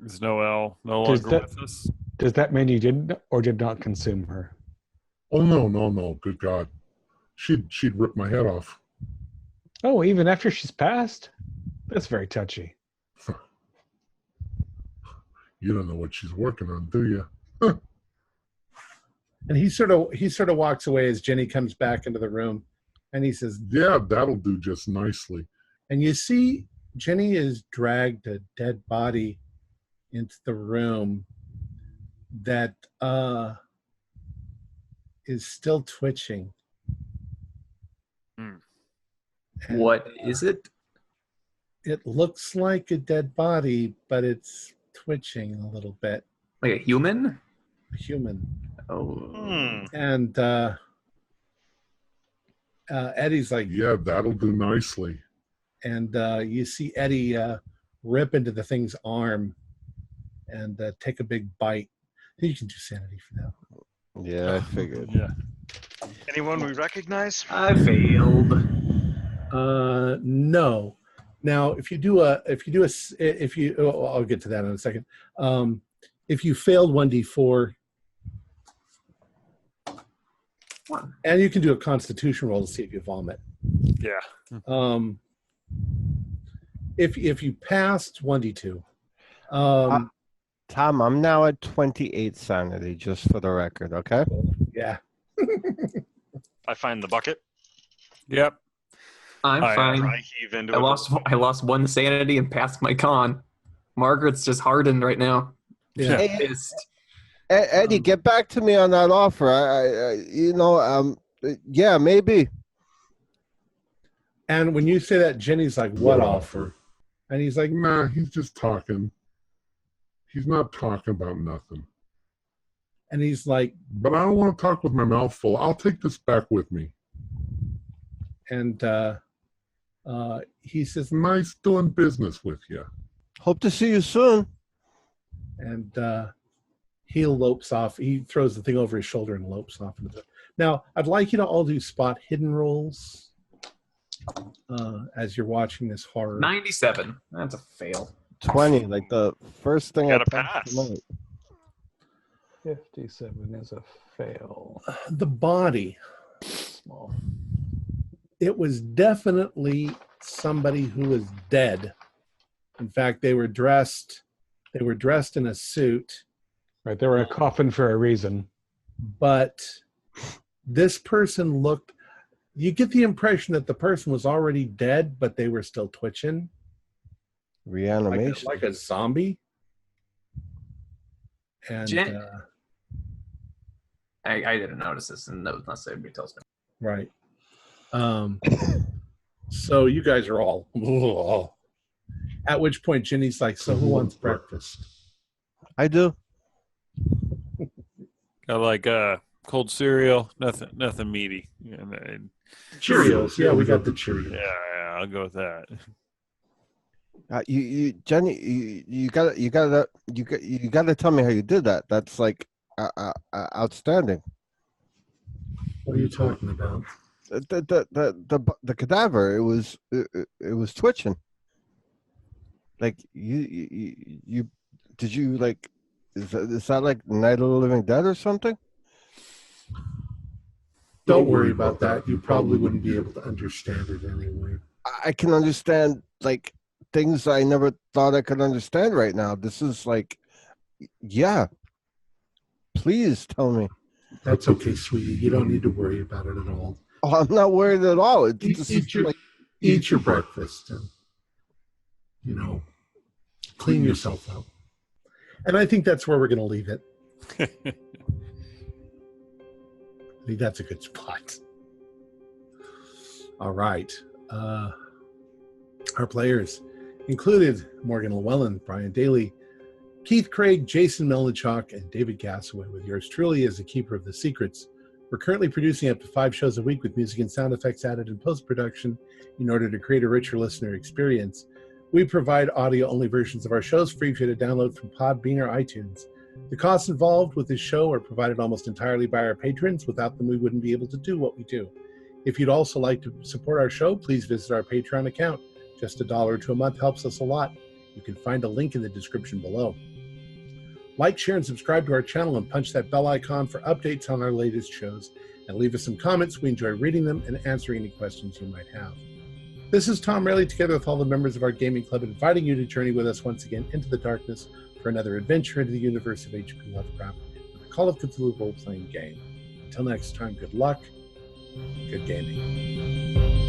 Is Noelle no Does longer that- with us? Does that mean you did or did not consume her? Oh no! Good God, she'd rip my head off. Oh, even after she's passed? That's very touchy. You don't know what she's working on, do you? and he sort of walks away as Jenny comes back into the room, and he says, Yeah, that'll do just nicely. and you see Jenny has dragged a dead body into the room that is still twitching. Hmm. And What is it? it looks like a dead body, but it's twitching a little bit. Like a human? Human. Oh. And Eddie's like, Yeah, that'll do nicely. and you see Eddie rip into the thing's arm and take a big bite. I think you can do sanity for that. Yeah, I figured. Yeah. Anyone we recognize? I failed. No. Now, I'll get to that in a second. If you failed 1d4, One. and you can do a Constitution roll to see if you vomit. Yeah. If you passed 1d2, Tom, I'm now at 28 sanity, just for the record, okay? yeah. I find the bucket. Yep. I'm I- fine. I heave into I it. lost one sanity and passed my con. Margaret's just hardened right now. Yeah. Hey, Pissed. Eddie, get back to me on that offer. Yeah, maybe. And when you say that, Jenny's like, what offer? And he's like, Nah, he's just talking. He's not talking about nothing. and he's like, But I don't want to talk with my mouth full. I'll take this back with me. and he says, Nice doing business with you. Hope to see you soon. and he lopes off. He throws the thing over his shoulder and lopes off into the. Now, I'd like you to all do spot hidden rolls as you're watching this horror. 97. That's a fail. 20, like the first thing Gotta I passed pass. tonight. 57 is a fail. The body. Small. It was definitely somebody who was dead. In fact, they were dressed in a suit, Right, they were in a coffin for a reason. but this person looked, you get the impression that the person was already dead, but they were still twitching. Reanimation. Like a zombie. And Jen- I didn't notice this, and unless anybody tells me. right. So you guys are all at which point Jenny's like, so who wants breakfast? I do. Got like cold cereal, nothing meaty. And Cheerios. Yeah, we got the Cheerios. yeah, I'll go with that. Jenny, you gotta tell me how you did that. That's like outstanding. What are you talking about? The cadaver, it was twitching. Like you did you like is that like Night of the Living Dead or something? Don't worry about that. You probably wouldn't be able to understand it anyway. I can understand like things I never thought I could understand right now. This is like, yeah. Please tell me. That's okay, sweetie. You don't need to worry about it at all. Oh, I'm not worried at all. Eat your breakfast and, you know, clean yourself up. And I think that's where we're going to leave it. I think that's a good spot. All right. Our players included Morgan Llewellyn, Brian Daly, Keith Craig, Jason Melnichuk, and David Gassaway, with yours truly as the keeper of the secrets. We're currently producing up to 5 shows a week with music and sound effects added in post-production in order to create a richer listener experience. We provide audio-only versions of our shows free for you to download from Podbean or iTunes. The costs involved with this show are provided almost entirely by our patrons. Without them, we wouldn't be able to do what we do. If you'd also like to support our show, please visit our Patreon account. Just $1 or $2 a month helps us a lot. You can find a link in the description below. Like, share, and subscribe to our channel and punch that bell icon for updates on our latest shows. And leave us some comments. We enjoy reading them and answering any questions you might have. This is Tom Rayleigh, together with all the members of our gaming club, inviting you to journey with us once again into the darkness for another adventure into the universe of H.P. Lovecraft with a Call of Cthulhu role-playing game. Until next time, good luck, good gaming.